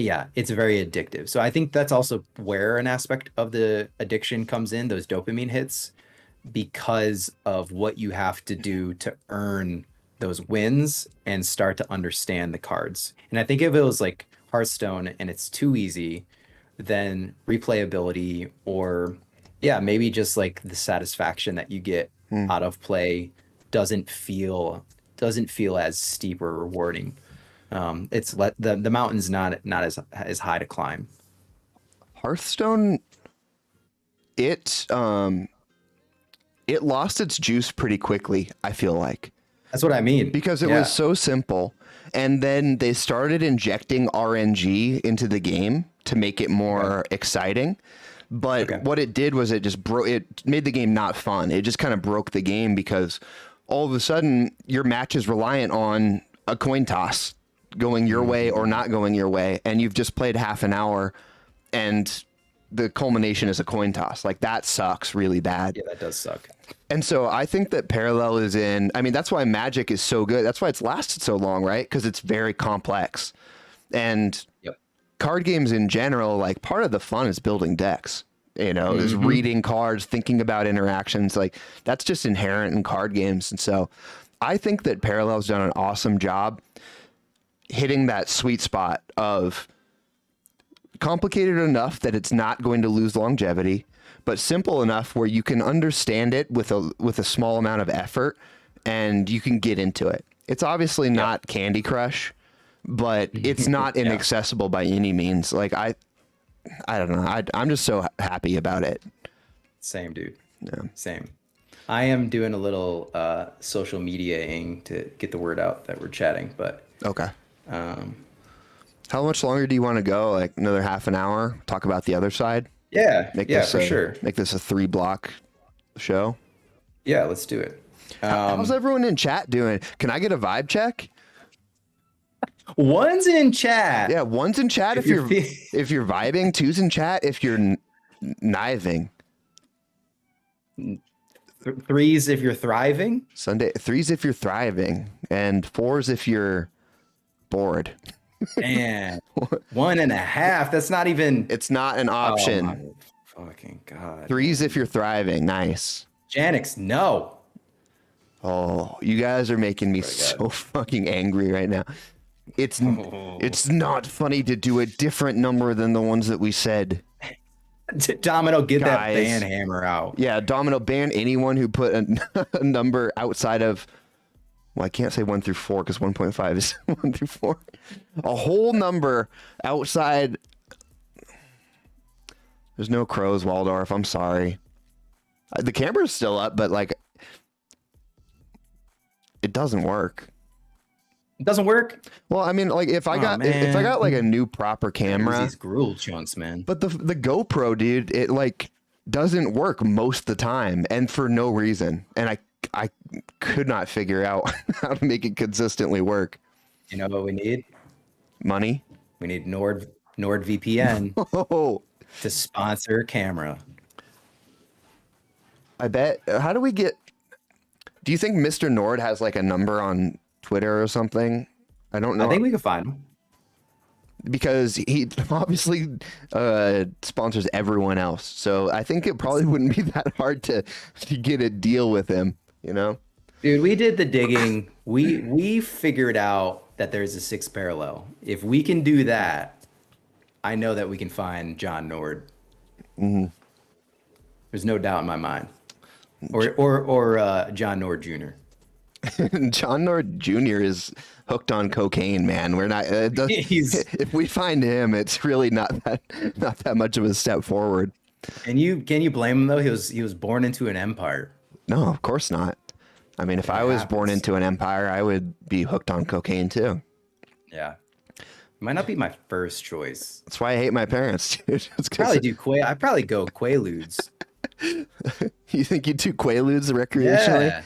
addictive. So I think that's also where an aspect of the addiction comes in, those dopamine hits because of what you have to do to earn those wins and start to understand the cards. And I think if it was like Hearthstone and it's too easy, then replayability or yeah, maybe just like the satisfaction that you get Mm. out of play doesn't feel doesn't feel as steep or rewarding. The mountain's not as high to climb. Hearthstone, it it lost its juice pretty quickly, I feel like. That's what I mean. Because it was Yeah. so simple. And then they started injecting RNG into the game to make it Okay. more exciting. But Okay. what it did was it just broke it made the game not fun. It just kind of broke the game because all of a sudden your match is reliant on a coin toss going your way or Mhm. not going your way, and you've just played half an hour and the culmination is a coin toss. Like that sucks really bad. Yeah, that does suck. And so I think that Parallel is in, I mean, that's why Magic is so good. That's why it's lasted so long, right? Because it's very complex. And Yep. card games in general, like part of the fun is building decks. is reading cards, thinking about interactions. Like that's just inherent in card games. And so I think that Parallel's done an awesome job hitting that sweet spot of complicated enough that it's not going to lose longevity, but simple enough where you can understand it with a small amount of effort and you can get into it. It's obviously not Candy Crush, but it's not inaccessible by any means. Like I don't know. I'm just so happy about it. Same, dude. Yeah. Same. I am doing a little social mediaing to get the word out that we're chatting, but Okay. um, How much longer do you want to go? Like another half an hour? Talk about the other side? yeah, Make yeah, this for sure. Make this a 3-block show. Yeah, let's do it. How's everyone in chat doing? Can I get a vibe check? One's in chat. Yeah, one's in chat if you're if you're vibing, two's in chat if you're kniving. Threes if you're thriving. Sunday threes if you're thriving, and fours if you're bored. And 1.5. That's not even. It's not an option. Oh my fucking god. Threes if you're thriving. Nice. Janix, no. Oh, you guys are making me so fucking angry right now. It's not funny to do a different number than the ones that we said. Domino, get that Guys. ban hammer out. Yeah, Domino, ban anyone who put a number outside of. Well, I can't say 1 through 4 because 1.5 is 1 through 4. A whole number outside. There's no crows, Waldorf. I'm sorry. The camera's still up, but like, it doesn't work. It doesn't work. Well, I mean, like if I got like a new proper camera, These gruel chunks, man. but the GoPro, dude, it like doesn't work most of the time, and for no reason. And I could not figure out how to make it consistently work. You know what we need? Money. We need NordVPN Oh, to sponsor a camera. I bet. How do we get? Do you think Mr. Nord has like a number on Twitter or something? I don't know. I think we can find him. Because he obviously sponsors everyone else. So I think it probably wouldn't be that hard to get a deal with him, you know? Dude, we did the digging. We figured out that there's a 6th parallel. If we can do that, I know that we can find John Nord. Mm-hmm. There's no doubt in my mind. Or John Nord Jr. John Nord Jr. is hooked on cocaine, man. We're not. If we find him, it's really not that much of a step forward. And can you blame him though? He was born into an empire. No, of course not. I mean, if I was born into an empire, I would be hooked on cocaine too. Yeah, might not be my first choice. That's why I hate my parents. Dude. I'd probably go Quaaludes. You think you do Quaaludes recreationally?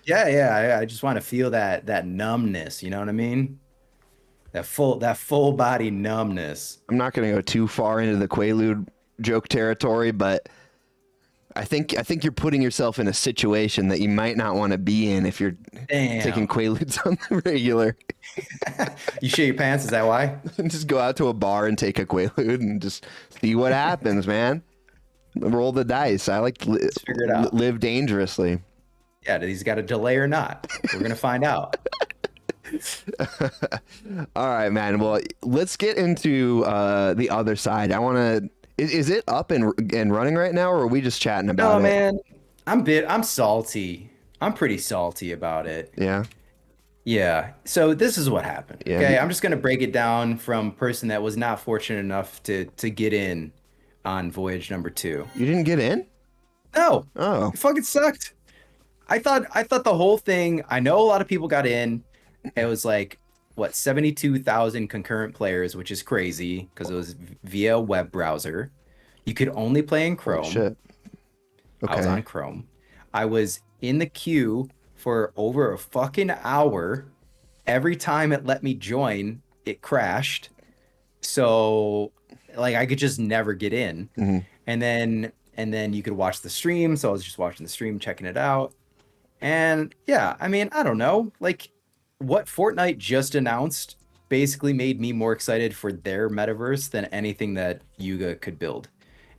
Yeah. I just want to feel that numbness. You know what I mean? That full body numbness. I'm not going to go too far into the Quaalude joke territory, but I think you're putting yourself in a situation that you might not want to be in if you're taking Quaaludes on the regular. You shit your pants? Is that why? Just go out to a bar and take a Quaalude and just see what happens, man. Roll the dice. I like to figure it out. Live dangerously. Yeah, he's got a delay or not. We're gonna find out. All right, man. Well, let's get into the other side. I want to. Is it up and running right now, or are we just chatting about it? No, man. I'm salty. I'm pretty salty about it. Yeah. Yeah. So this is what happened. Yeah. Okay. I'm just gonna break it down from a person that was not fortunate enough to get in on voyage number 2. You didn't get in? No. Oh. It fucking sucked. I thought the whole thing. I know a lot of people got in. It was like what 72,000 concurrent players, which is crazy because it was via a web browser. You could only play in Chrome. Oh, shit. Okay. I was on Chrome. I was in the queue for over a fucking hour. Every time it let me join, it crashed. So like I could just never get in. Mm-hmm. And then you could watch the stream. So I was just watching the stream, checking it out. And yeah, I mean, I don't know. Like what Fortnite just announced basically made me more excited for their metaverse than anything that Yuga could build.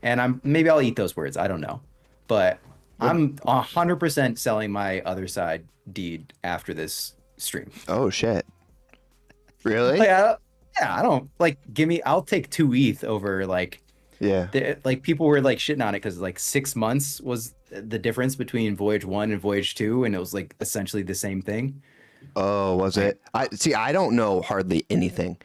and I'll eat those words. I don't know, but What? I'm 100% selling my other side deed after this stream. Oh shit. Really? Like, yeah, I don't like. Give me. I'll take 2 ETH over like Yeah. like people were like shitting on it because like 6 months was the difference between Voyage 1 and Voyage 2, and it was like essentially the same thing. Oh, was Like, it? I see. I don't know hardly anything.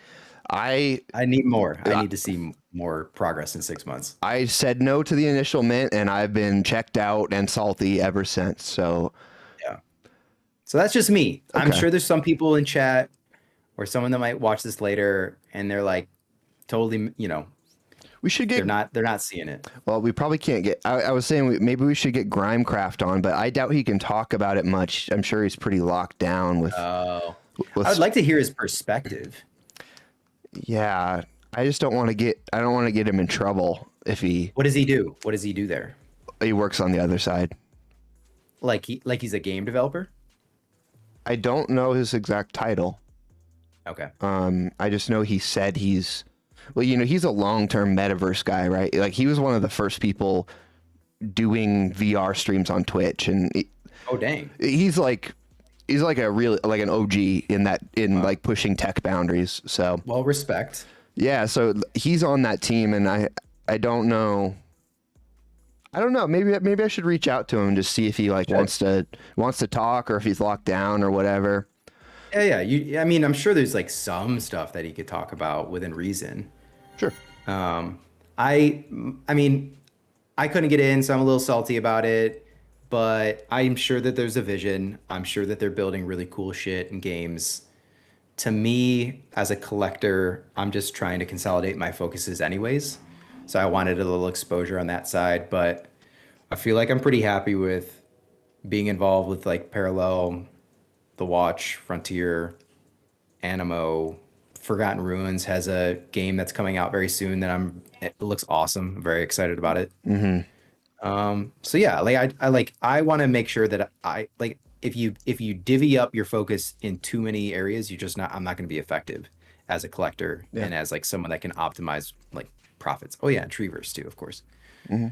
I I need more. I I need to see more progress in 6 months. I said no to the initial mint, and I've been checked out and salty ever since. So Yeah. So that's just me. I'm okay, sure there's some people in chat or someone that might watch this later and they're like totally, we should get. they're not seeing it. Well, we probably can't get. I was saying maybe we should get Grimecraft on, but I doubt he can talk about it much. I'm sure he's pretty locked down Oh, I would with. like to hear his perspective. Yeah, I just don't want to get. I don't want to get him in trouble if What does he do? What does he do there? he works on the other side. Like he's a game developer? I don't know his exact title. Okay. I just know he said he's. Well, he's a long-term metaverse guy, right? Like he was one of the first people doing VR streams on Twitch, and Oh, dang. he's like a real like an OG in Wow. like pushing tech boundaries. So Well, respect. yeah, so he's on that team, and I don't know. I don't know. Maybe I should reach out to him and just see if he like Sure. wants to talk or if he's locked down or whatever. Yeah, yeah. I mean, I'm sure there's like some stuff that he could talk about within reason. Sure. Um, I, I mean, I couldn't get in, so I'm a little salty about it. But I'm sure that there's a vision. I'm sure that they're building really cool shit and games. To me, as a collector, I'm just trying to consolidate my focuses anyways. So I wanted a little exposure on that side, but I feel like I'm pretty happy with being involved with like Parallel, The Watch, Frontier, Animo. Forgotten Ruins has a game that's coming out very soon that it looks awesome. I'm very excited about it. Mm-hmm. So yeah, like I want to make sure that I like if you divvy up your focus in too many areas, I'm not going to be effective as a collector Yeah. and as like someone that can optimize like profits. Oh yeah, and Treeverse too, of course. Mm-hmm.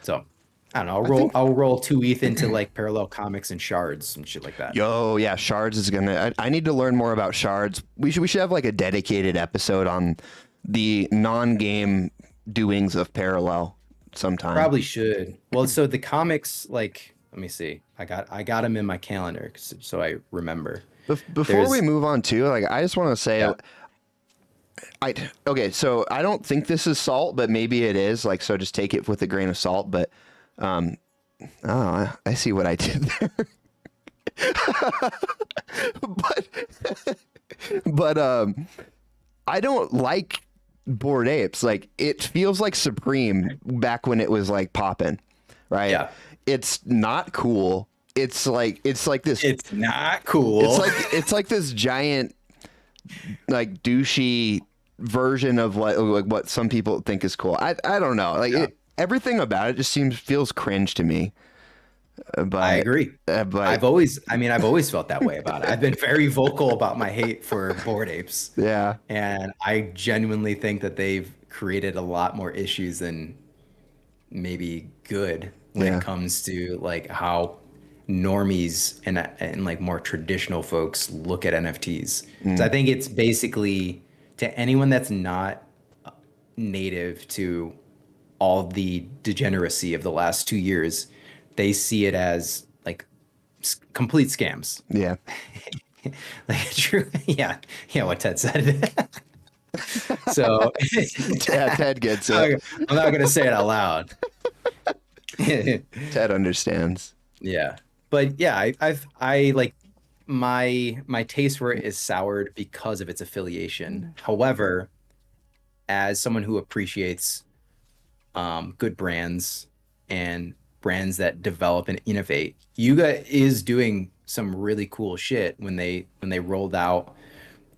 So I don't know. I think. I'll roll 2 ETH into like Parallel Comics and Shards and shit like that. Yo, yeah, Shards is gonna. I need to learn more about Shards. We should have like a dedicated episode on the non-game doings of Parallel sometime. Probably should. Well, so the comics, like, let me see. I got them in my calendar so I remember. Before we There's move on too, like I just want to say, yeah. okay, so I don't think this is salt, but maybe it is. Like, so just take it with a grain of salt. But, um, oh, I see what I did there. but, but I don't like Bored Apes. Like, it feels like Supreme back when it was like popping, right? Yeah. It's not cool. It's like this. It's not cool. It's like this giant, like douchey version of what some people think is cool. I don't know. Like Yeah. everything about it just feels cringe to me. I But agree. but I've always felt that way about it. I've been very vocal about my hate for Bored Apes, yeah, and I genuinely think that they've created a lot more issues than maybe good when yeah, it comes to like how normies and like more traditional folks look at NFTs. So I think it's basically to anyone that's not native to all the degeneracy of the last 2 years, they see it as like complete scams. yeah. Like true, yeah, yeah. What Ted said. So Ted gets I'm it. not gonna say it out loud. Ted understands. Yeah, but yeah, I like my taste for it is soured because of its affiliation. However, as someone who appreciates good brands and brands that develop and innovate, Yuga is doing some really cool shit when they rolled out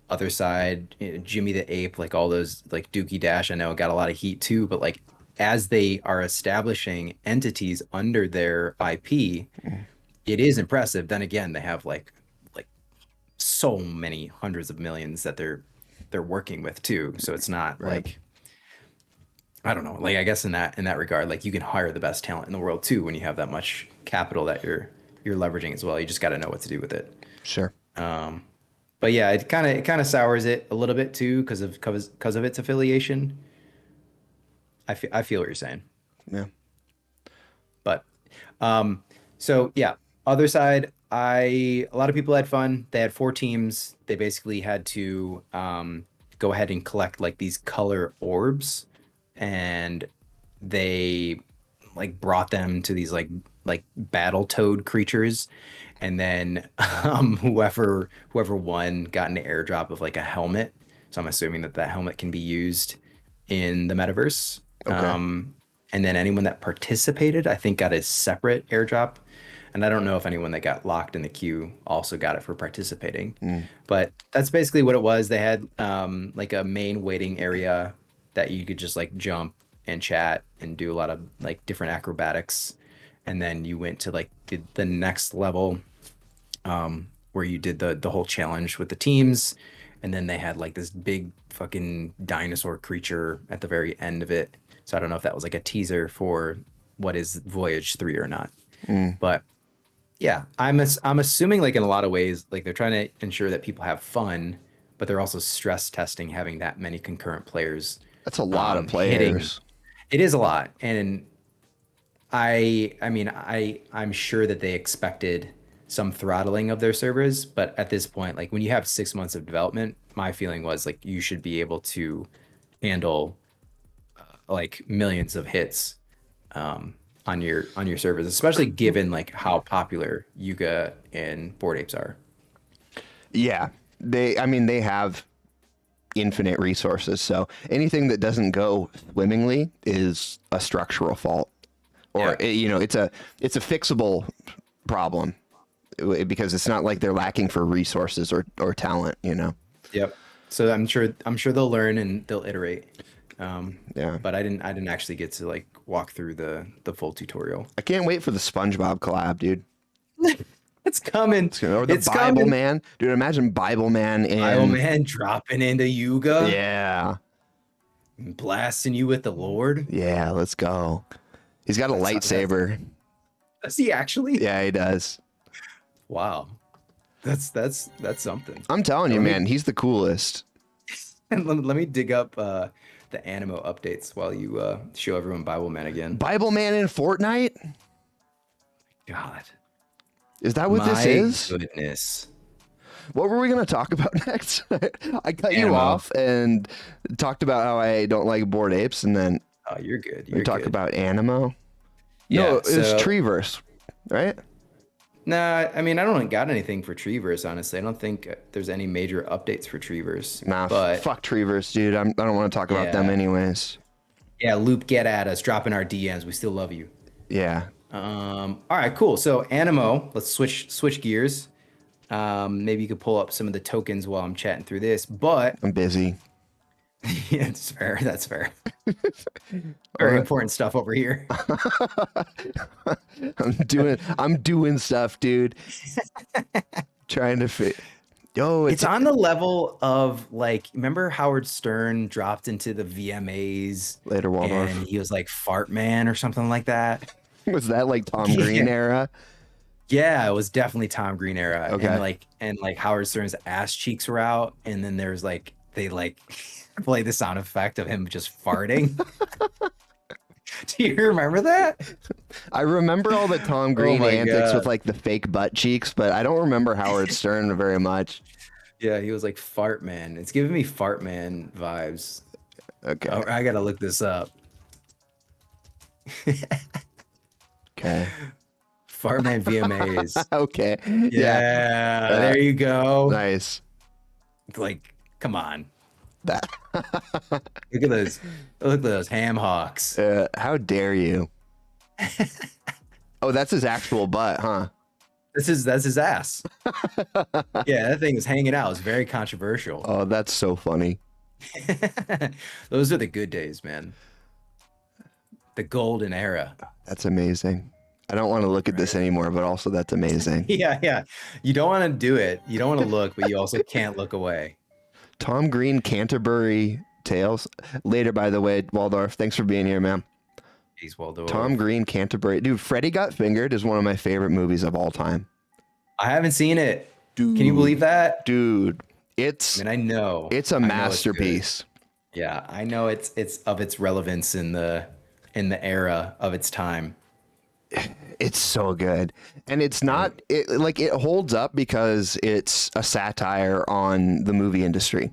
Other Side, Jimmy the Ape, like all those like Dookie Dash. I know it got a lot of heat too, but like as they are establishing entities under their IP, it is impressive. Then again, they have like so many hundreds of millions that they're working with too. So it's not Right. like I don't know. Like I guess in that regard, like you can hire the best talent in the world too when you have that much capital that you're leveraging as well. You just got to know what to do with it. Sure. Um, but yeah, it kind of sours it a little bit too because of its affiliation. I feel what you're saying. Yeah. But so yeah, other side, a lot of people had fun. They had four teams. They basically had to go ahead and collect like these color orbs, and they like brought them to these like battle toad creatures, and then whoever won got an airdrop of like a helmet. So I'm assuming that that helmet can be used in the metaverse. Okay. And then anyone that participated, I think, got a separate airdrop. And I don't know if anyone that got locked in the queue also got it for participating. Mm. But that's basically what it was. They had like a main waiting area that you could just like jump and chat and do a lot of like different acrobatics. And then you went to like the next level, where you did the whole challenge with the teams, and then they had like this big fucking dinosaur creature at the very end of it. So I don't know if that was like a teaser for what is Voyage 3 or not. Mm. But yeah, I'm assuming like in a lot of ways, like they're trying to ensure that people have fun, but they're also stress testing having that many concurrent players That's a lot of hitting. players. It is a lot, and I'm sure that they expected some throttling of their servers, but at this point, like when you have 6 months of development, my feeling was like you should be able to handle like millions of hits on your servers, especially given like how popular Yuga and Bored Apes are. Yeah. They have infinite resources. So anything that doesn't go swimmingly is a structural fault, or Yeah. it's a fixable problem because it's not like they're lacking for resources or talent. Yep. So I'm sure they'll learn and they'll iterate. Yeah. But I didn't actually get to like walk through the full tutorial. I can't wait for the SpongeBob collab, dude. It's coming. Or the It's Bible coming. Man, dude. Imagine Bible Man Iron and Man dropping into Yuga, yeah, blasting you with the Lord. yeah. Let's go. He's got a That's lightsaber. does he actually? Yeah, he does. Wow. That's something. I'm telling you, Let me- man. He's the coolest. And let me dig up the Animo updates while you show everyone Bible Man again. Bible Man in Fortnite. God. Is that what this My is? goodness. What were we going to talk about next? I cut you Animo. off and talked about how I don't like Bored Apes, and then Oh, you're good. we You're talked good. about Animo. Yeah, No, it's so- Treeverse, right? Nah, I mean, I don't got anything for Treeverse, honestly. I don't think there's any major updates for Treeverse. Nah, but fuck Treeverse, dude. I don't want to talk about them Yeah. anyways. yeah, Loop, get at us, drop in our DMs. We still love you. Yeah. All right, cool. So Animo, let's switch gears. Maybe you could pull up some of the tokens while I'm chatting through this, but I'm busy. yeah, it's fair. That's fair. Very important stuff over here. I'm doing stuff, dude. Trying to fit. Yo, It's on the level of like, remember Howard Stern dropped into the VMAs later Waldorf. and he was like Fart Man or something like that. Was that like Tom Green era? Yeah, it was definitely Tom Green era. Okay. And like Howard Stern's ass cheeks were out, and then there's like they like play the sound effect of him just farting. Do you remember that? I remember all the Tom Green my antics God. with like the fake butt cheeks, but I don't remember Howard Stern very much. Yeah, he was like Fart Man. It's giving me Fart Man vibes. Okay. Oh, I gotta look this up. Okay. Fart Man VMAs. Okay. Yeah, there you go. Nice. Like, come on. That. Look at those. Look at those ham hocks. How dare you? Oh, that's his actual butt, huh? That's his ass. Yeah, that thing is hanging out. It's very controversial. Oh, that's so funny. Those are the good days, man. The golden era. That's amazing. I don't want to look at this anymore, but also that's amazing. Yeah, yeah. You don't want to do it. You don't want to look, but you also can't look away. Tom Green Canterbury tales. Later, by the way, Waldorf. Thanks for being here, man. He's Waldorf. Tom Green, Canterbury. Dude, Freddy Got Fingered is one of my favorite movies of all time. I haven't seen it. Dude, Can you believe that? dude, it's I mean, I know. it's a I know good. masterpiece. Yeah, I know it's of its relevance in the era of its time. It's so good. And it's not it holds up because it's a satire on the movie industry.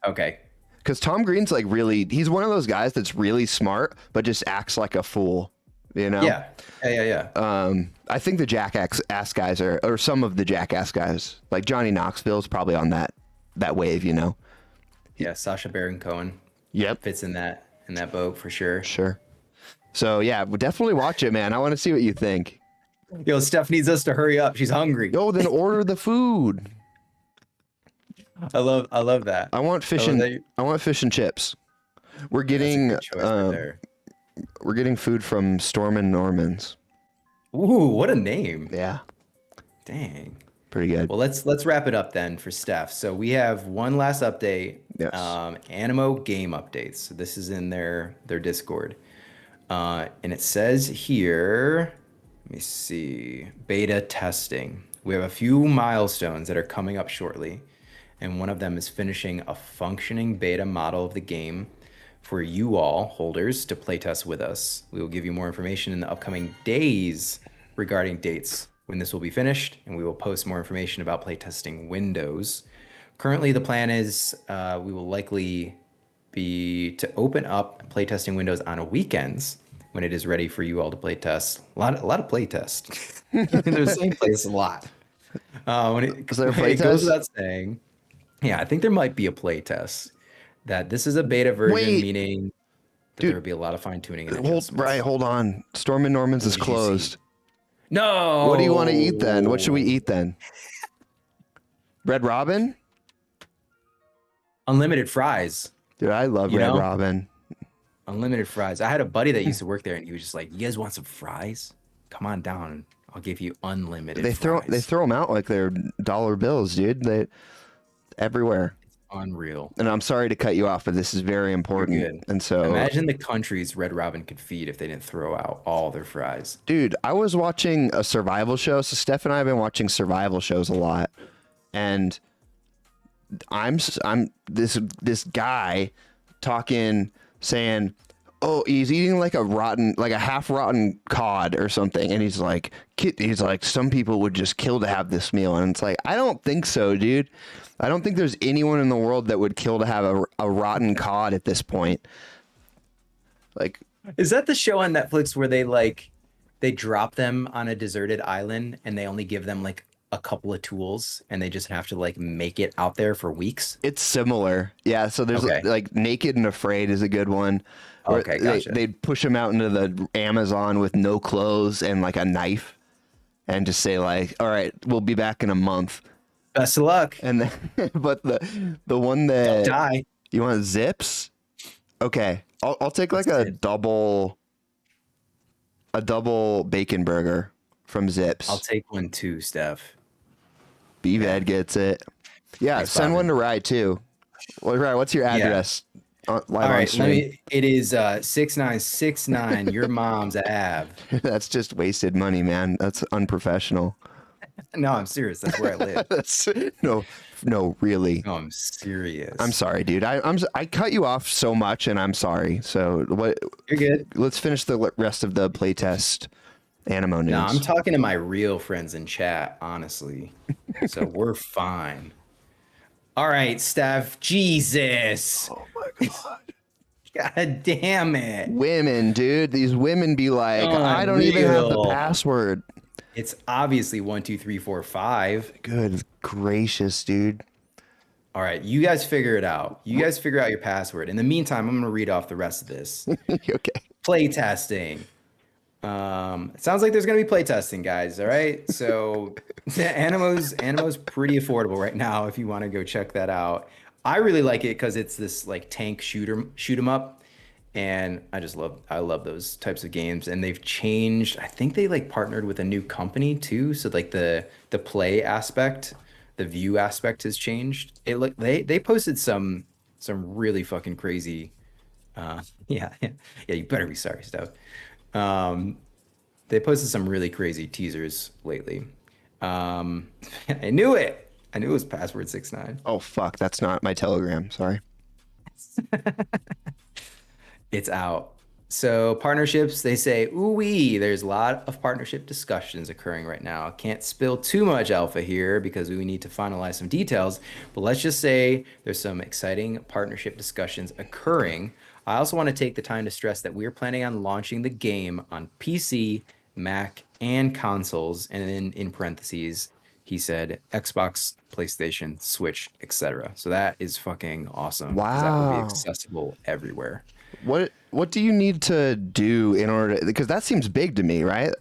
Okay. Because Tom Green's like really, he's one of those guys that's really smart, but just acts like a fool, you know? Yeah. Yeah. I think the Jackass guys or some of the Jackass guys, like Johnny Knoxville is probably on that wave, you know? Yeah, Sacha Baron Cohen. Yep. Fits in that boat for sure. Sure. So yeah, we'll definitely watch it, man. I want to see what you think. Yo, Steph needs us to hurry up. She's hungry. Oh, then order the food. I love that. I want fish and chips. We're getting That's a good choice right there. we're getting food from Storm and Norman's. Ooh, what a name. Yeah, Dang. pretty good. Well, let's wrap it up then for Steph. So we have one last update. Yes. Animo game updates. So this is in their Discord. And it says here, let me see, beta testing. We have a few milestones that are coming up shortly. And one of them is finishing a functioning beta model of the game for you all holders to playtest with us. We will give you more information in the upcoming days regarding dates when this will be finished, and we will post more information about playtesting windows. Currently, the plan is we will likely be to open up playtesting windows on weekends when it is ready for you all to playtest. A lot of playtest. They're the same place a lot. Is there a It goes playtest? without saying. Yeah, I think there might be a playtest. That this is a beta version, Wait. meaning that Dude. there will be a lot of fine tuning. Hold on. Storm and Norman's is did you see? closed. No. What do you want to eat then? What should we eat then? Red Robin? Unlimited fries. Dude, I love You Red know? Robin. Unlimited fries. I had a buddy that used to work there, and he was just like, "You guys want some fries? Come on down. I'll give you unlimited." They fries." throw them out like they're dollar bills, dude. They everywhere. Unreal. And I'm sorry to cut you off, but this is very important. good. And so, Imagine the countries Red Robin could feed if they didn't throw out all their fries. dude, I was watching a survival show. So Steph and I have been watching survival shows a lot, and I'm this guy talking, saying, "Oh, he's eating like a half rotten cod or something," and he's like, "Some people would just kill to have this meal," and it's like, I don't think so, dude. I don't think there's anyone in the world that would kill to have a rotten cod at this point. Like, Is that the show on Netflix where they drop them on a deserted island and they only give them like a couple of tools and they just have to like make it out there for weeks? it's similar. Yeah, so there's Okay. like Naked and Afraid is a good one. Where Okay, gotcha. They'd push him out into the Amazon with no clothes and like a knife and just say like, "All right, we'll be back in a month." Best of luck. And then, but the one Don't that die. you want zips? Okay, I'll take like That's a good. double bacon burger from Zips. I'll take one too, Steph. B-Ved gets it. Yeah, Thanks, send Bobby. one to Rye too. Well, Rye, what's your address? Live All on right, stream. it is 6969 your mom's Ave. That's just wasted money, man. That's unprofessional. No, I'm serious. That's where I live. That's no, really. No, I'm serious. I'm sorry, dude. I cut you off so much, and I'm sorry. So what? You're good. Let's finish the rest of the playtest Animo news. No, I'm talking to my real friends in chat, honestly. So we're fine. All right, Steph. Jesus. Oh my god. God damn it. Women, dude. These women be like, I don't even have the Unreal. password. It's obviously 1, 2, 3, 4, 5. Good gracious, dude. All right, you guys figure it out. You guys figure out your password. In the meantime, I'm going to read off the rest of this. Okay. Play testing. It sounds like there's going to be play testing, guys. All right. So Animo's pretty affordable right now if you want to go check that out. I really like it because it's this like tank shoot 'em up. And I love those types of games. And they've changed. I think they like partnered with a new company too. So like the play aspect, the view aspect has changed. They posted some some really fucking crazy. Yeah, yeah. You better be sorry, Steph. Um, they posted some really crazy teasers lately. Um, I knew it. I knew it was password 69. Oh fuck, that's not my Telegram. Sorry. It's out. So partnerships, they say, ooh wee, there's a lot of partnership discussions occurring right now. Can't spill too much alpha here because we need to finalize some details, but let's just say there's some exciting partnership discussions occurring. I also want to take the time to stress that we're planning on launching the game on PC, Mac, and consoles, and then in parentheses, he said Xbox, PlayStation, Switch, etc. So that is fucking awesome because that will be Wow. accessible everywhere. What do you need to do in order to, because that seems big to me, right?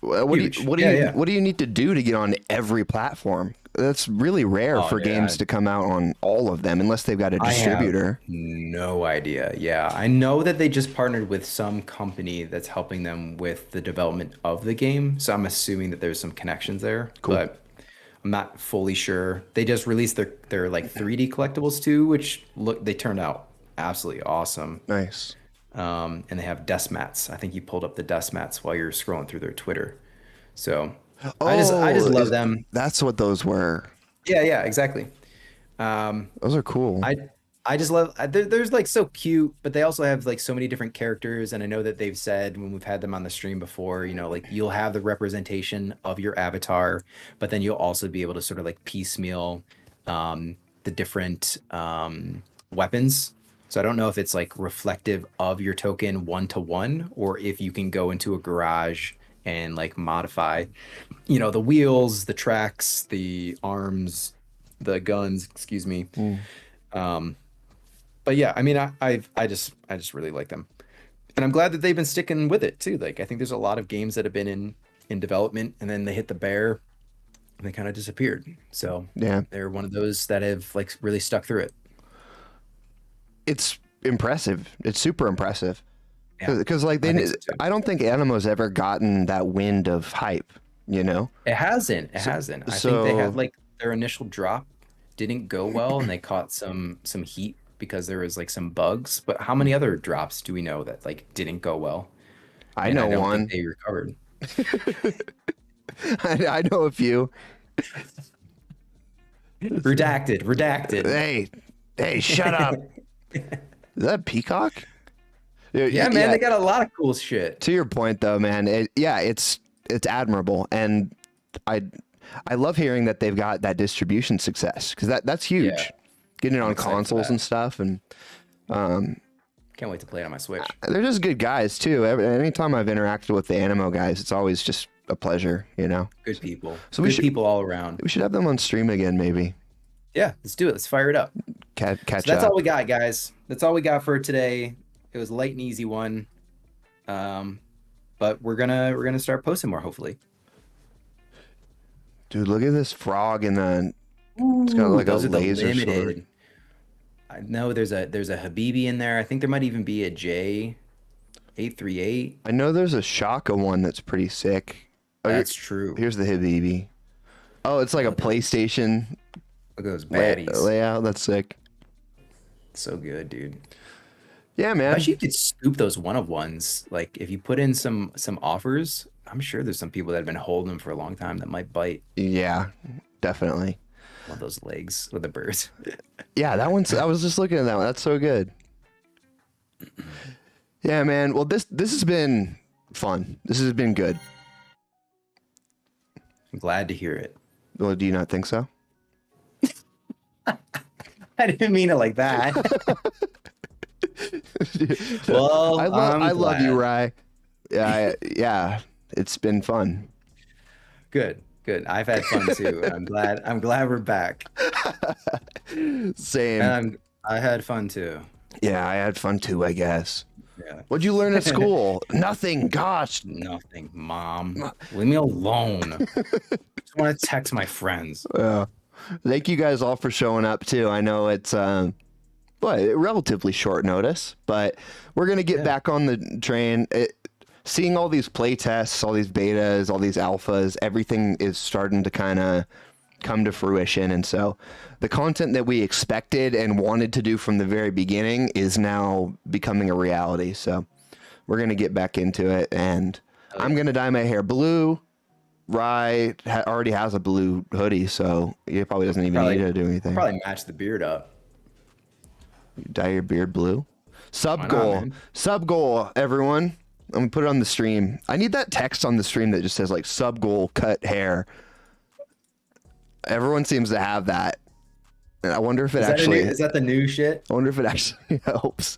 Huge. Yeah, yeah. What do you need to do to get on every platform? That's really rare Oh for yeah. games to come out on all of them unless they've got a I have distributor. no idea. Yeah, I know that they just partnered with some company that's helping them with the development of the game. So I'm assuming that there's some connections there, Cool. but I'm not fully sure. They just released their like 3D collectibles too, which look they turned out absolutely awesome. Nice. And they have desk mats. I think you pulled up the desk mats while you're scrolling through their Twitter. So I just Oh, love them. that's what those were. Yeah, yeah, exactly. Um, Those are cool. I I just love there's like so cute, but they also have like so many different characters, and I know that they've said when we've had them on the stream before, like you'll have the representation of your avatar, but then you'll also be able to sort of like piecemeal the different weapons. So I don't know if it's like reflective of your token one to one, or if you can go into a garage and like modify, the wheels, the tracks, the arms, the guns, excuse me. Mm. Um, but yeah, I mean, I just really like them, and I'm glad that they've been sticking with it too. Like, I think there's a lot of games that have been in development, and then they hit the bear, and they kind of disappeared. So Yeah. they're one of those that have like really stuck through it. It's impressive. It's super impressive. Yeah, Because like I think so too. I don't think Animo's ever gotten that wind of hype, you know? It hasn't. It So, hasn't. I think they had so like their initial drop didn't go well, and they caught some heat because there was like some bugs. But how many other drops do we know that like didn't go well? I And know I don't think one. they recovered. I know a few. Redacted, redacted. Hey, hey, shut up. Is that a peacock? Yeah, man, Yeah. they got a lot of cool shit. To your point, though, man. It's admirable, and I I love hearing that they've got that distribution success because that's Yeah, huge. Getting it I'm on excited for consoles that. and stuff, and Can't wait to play it on my Switch. they're just good guys too. Anytime I've interacted with the Animo guys, it's always just a pleasure, you know. Good people. So Good people all around. we should have them on stream again, maybe. Yeah, let's do it. Let's fire it up. So Catch that's all up. we got, guys. That's all we got for today. It was a light and easy one. Um, but we're gonna start posting more, hopefully. Dude, look at this frog in the. It's got Ooh, like a those are the laser sword. limited. I know there's a Habibi in there. I think there might even be a J 838. I know there's a Shaka one that's pretty sick. Oh, That's true. here's the Habibi. Oh, it's like a Look at those, PlayStation look at those baddies. layout. That's sick. So good, dude. Yeah, I bet man. you could scoop those one of ones. Like if you put in some offers, I'm sure there's some people that have been holding them for a long time that might bite Yeah, definitely. one of those legs with the birds. Yeah, that one's. I was just looking at that one. That's so good. Yeah, man. Well, this has been fun. This has been good. I'm glad to hear it. Well, do you not think so? I didn't mean it like that. Well, I I'm love you, glad. Rye. Yeah, yeah. It's been fun. Good, good. I've had fun too. I'm glad we're back. Same. And I had fun too. Yeah, I had fun too, I guess. Yeah. What'd you learn at school? Nothing. Gosh. Nothing, mom. Leave me alone. Just want to text my friends. Thank you guys all for showing up too. I know it's relatively short notice, but we're gonna get Yeah. back on the train. Seeing all these play tests, all these betas, all these alphas, everything is starting to kind of come to fruition. And so the content that we expected and wanted to do from the very beginning is now becoming a reality. So we're going to get back into it, and I'm going to dye my hair blue. Ry already has a blue hoodie, so he probably doesn't even need to do anything. Probably match the beard up. Dye your beard blue. Sub goal, everyone. I'm gonna put it on the stream. I need that text on the stream that just says like sub goal cut hair. Everyone seems to have that. And I wonder if it is that the new shit? I wonder if it actually helps.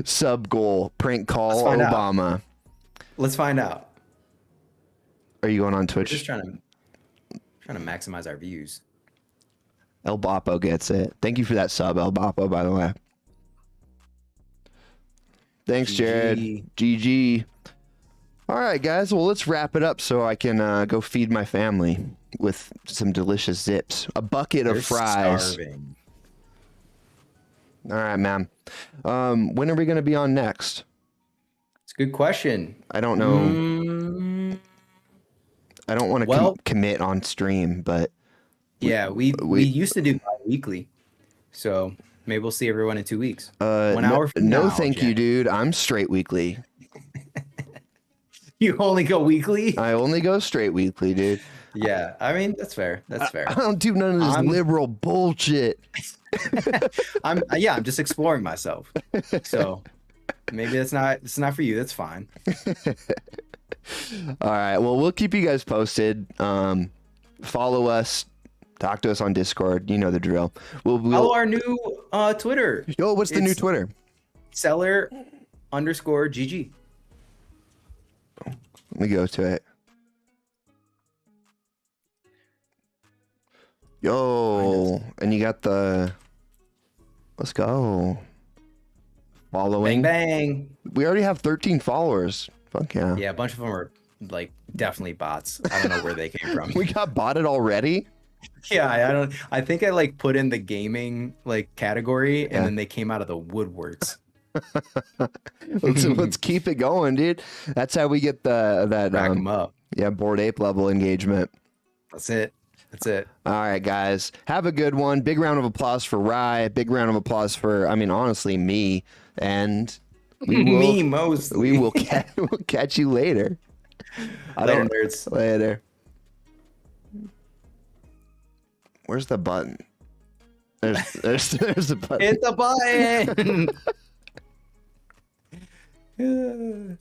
Sub goal, prank call Obama. Let's find out. Are you going on Twitch? We're just trying to maximize our views. El Bapo gets it. Thank you for that sub, El Bapo, by the way. Thanks, Jared. GG. All right, guys. Well, let's wrap it up so I can go feed my family with some delicious zips. A bucket of fries. Starving. All right, man. When are we going to be on next? It's a good question. I don't know. I don't want to commit on stream, but we used to do bi-weekly, so maybe we'll see everyone in 2 weeks. 1 hour from now. No, thank you, dude. I'm straight weekly. You only go weekly? I only go straight weekly, dude. Yeah, I mean that's fair. That's fair. I don't do none of this liberal bullshit. I'm just exploring myself. So maybe it's not for you. That's fine. All right. Well, we'll keep you guys posted. Follow us. Talk to us on Discord. You know the drill. We'll follow our new Twitter. Yo, what's the new Twitter? Cellar_GG. Let me go to it. Yo, and you got the. Let's go. Following. Bang bang. We already have 13 followers. Fuck yeah. Yeah, a bunch of them are like definitely bots. I don't know where they came from. We got botted already? Yeah, I think I like put in the gaming like category and then they came out of the woodworks. let's keep it going, dude. That's how we get that rack them up. Yeah, Bored Ape level engagement. That's it. All right, guys. Have a good one. Big round of applause for Ry. Big round of applause for, I mean, honestly, me. And me mostly. We will we'll catch you later. Later, nerds. Later. Where's the button? There's the button. Hit the button.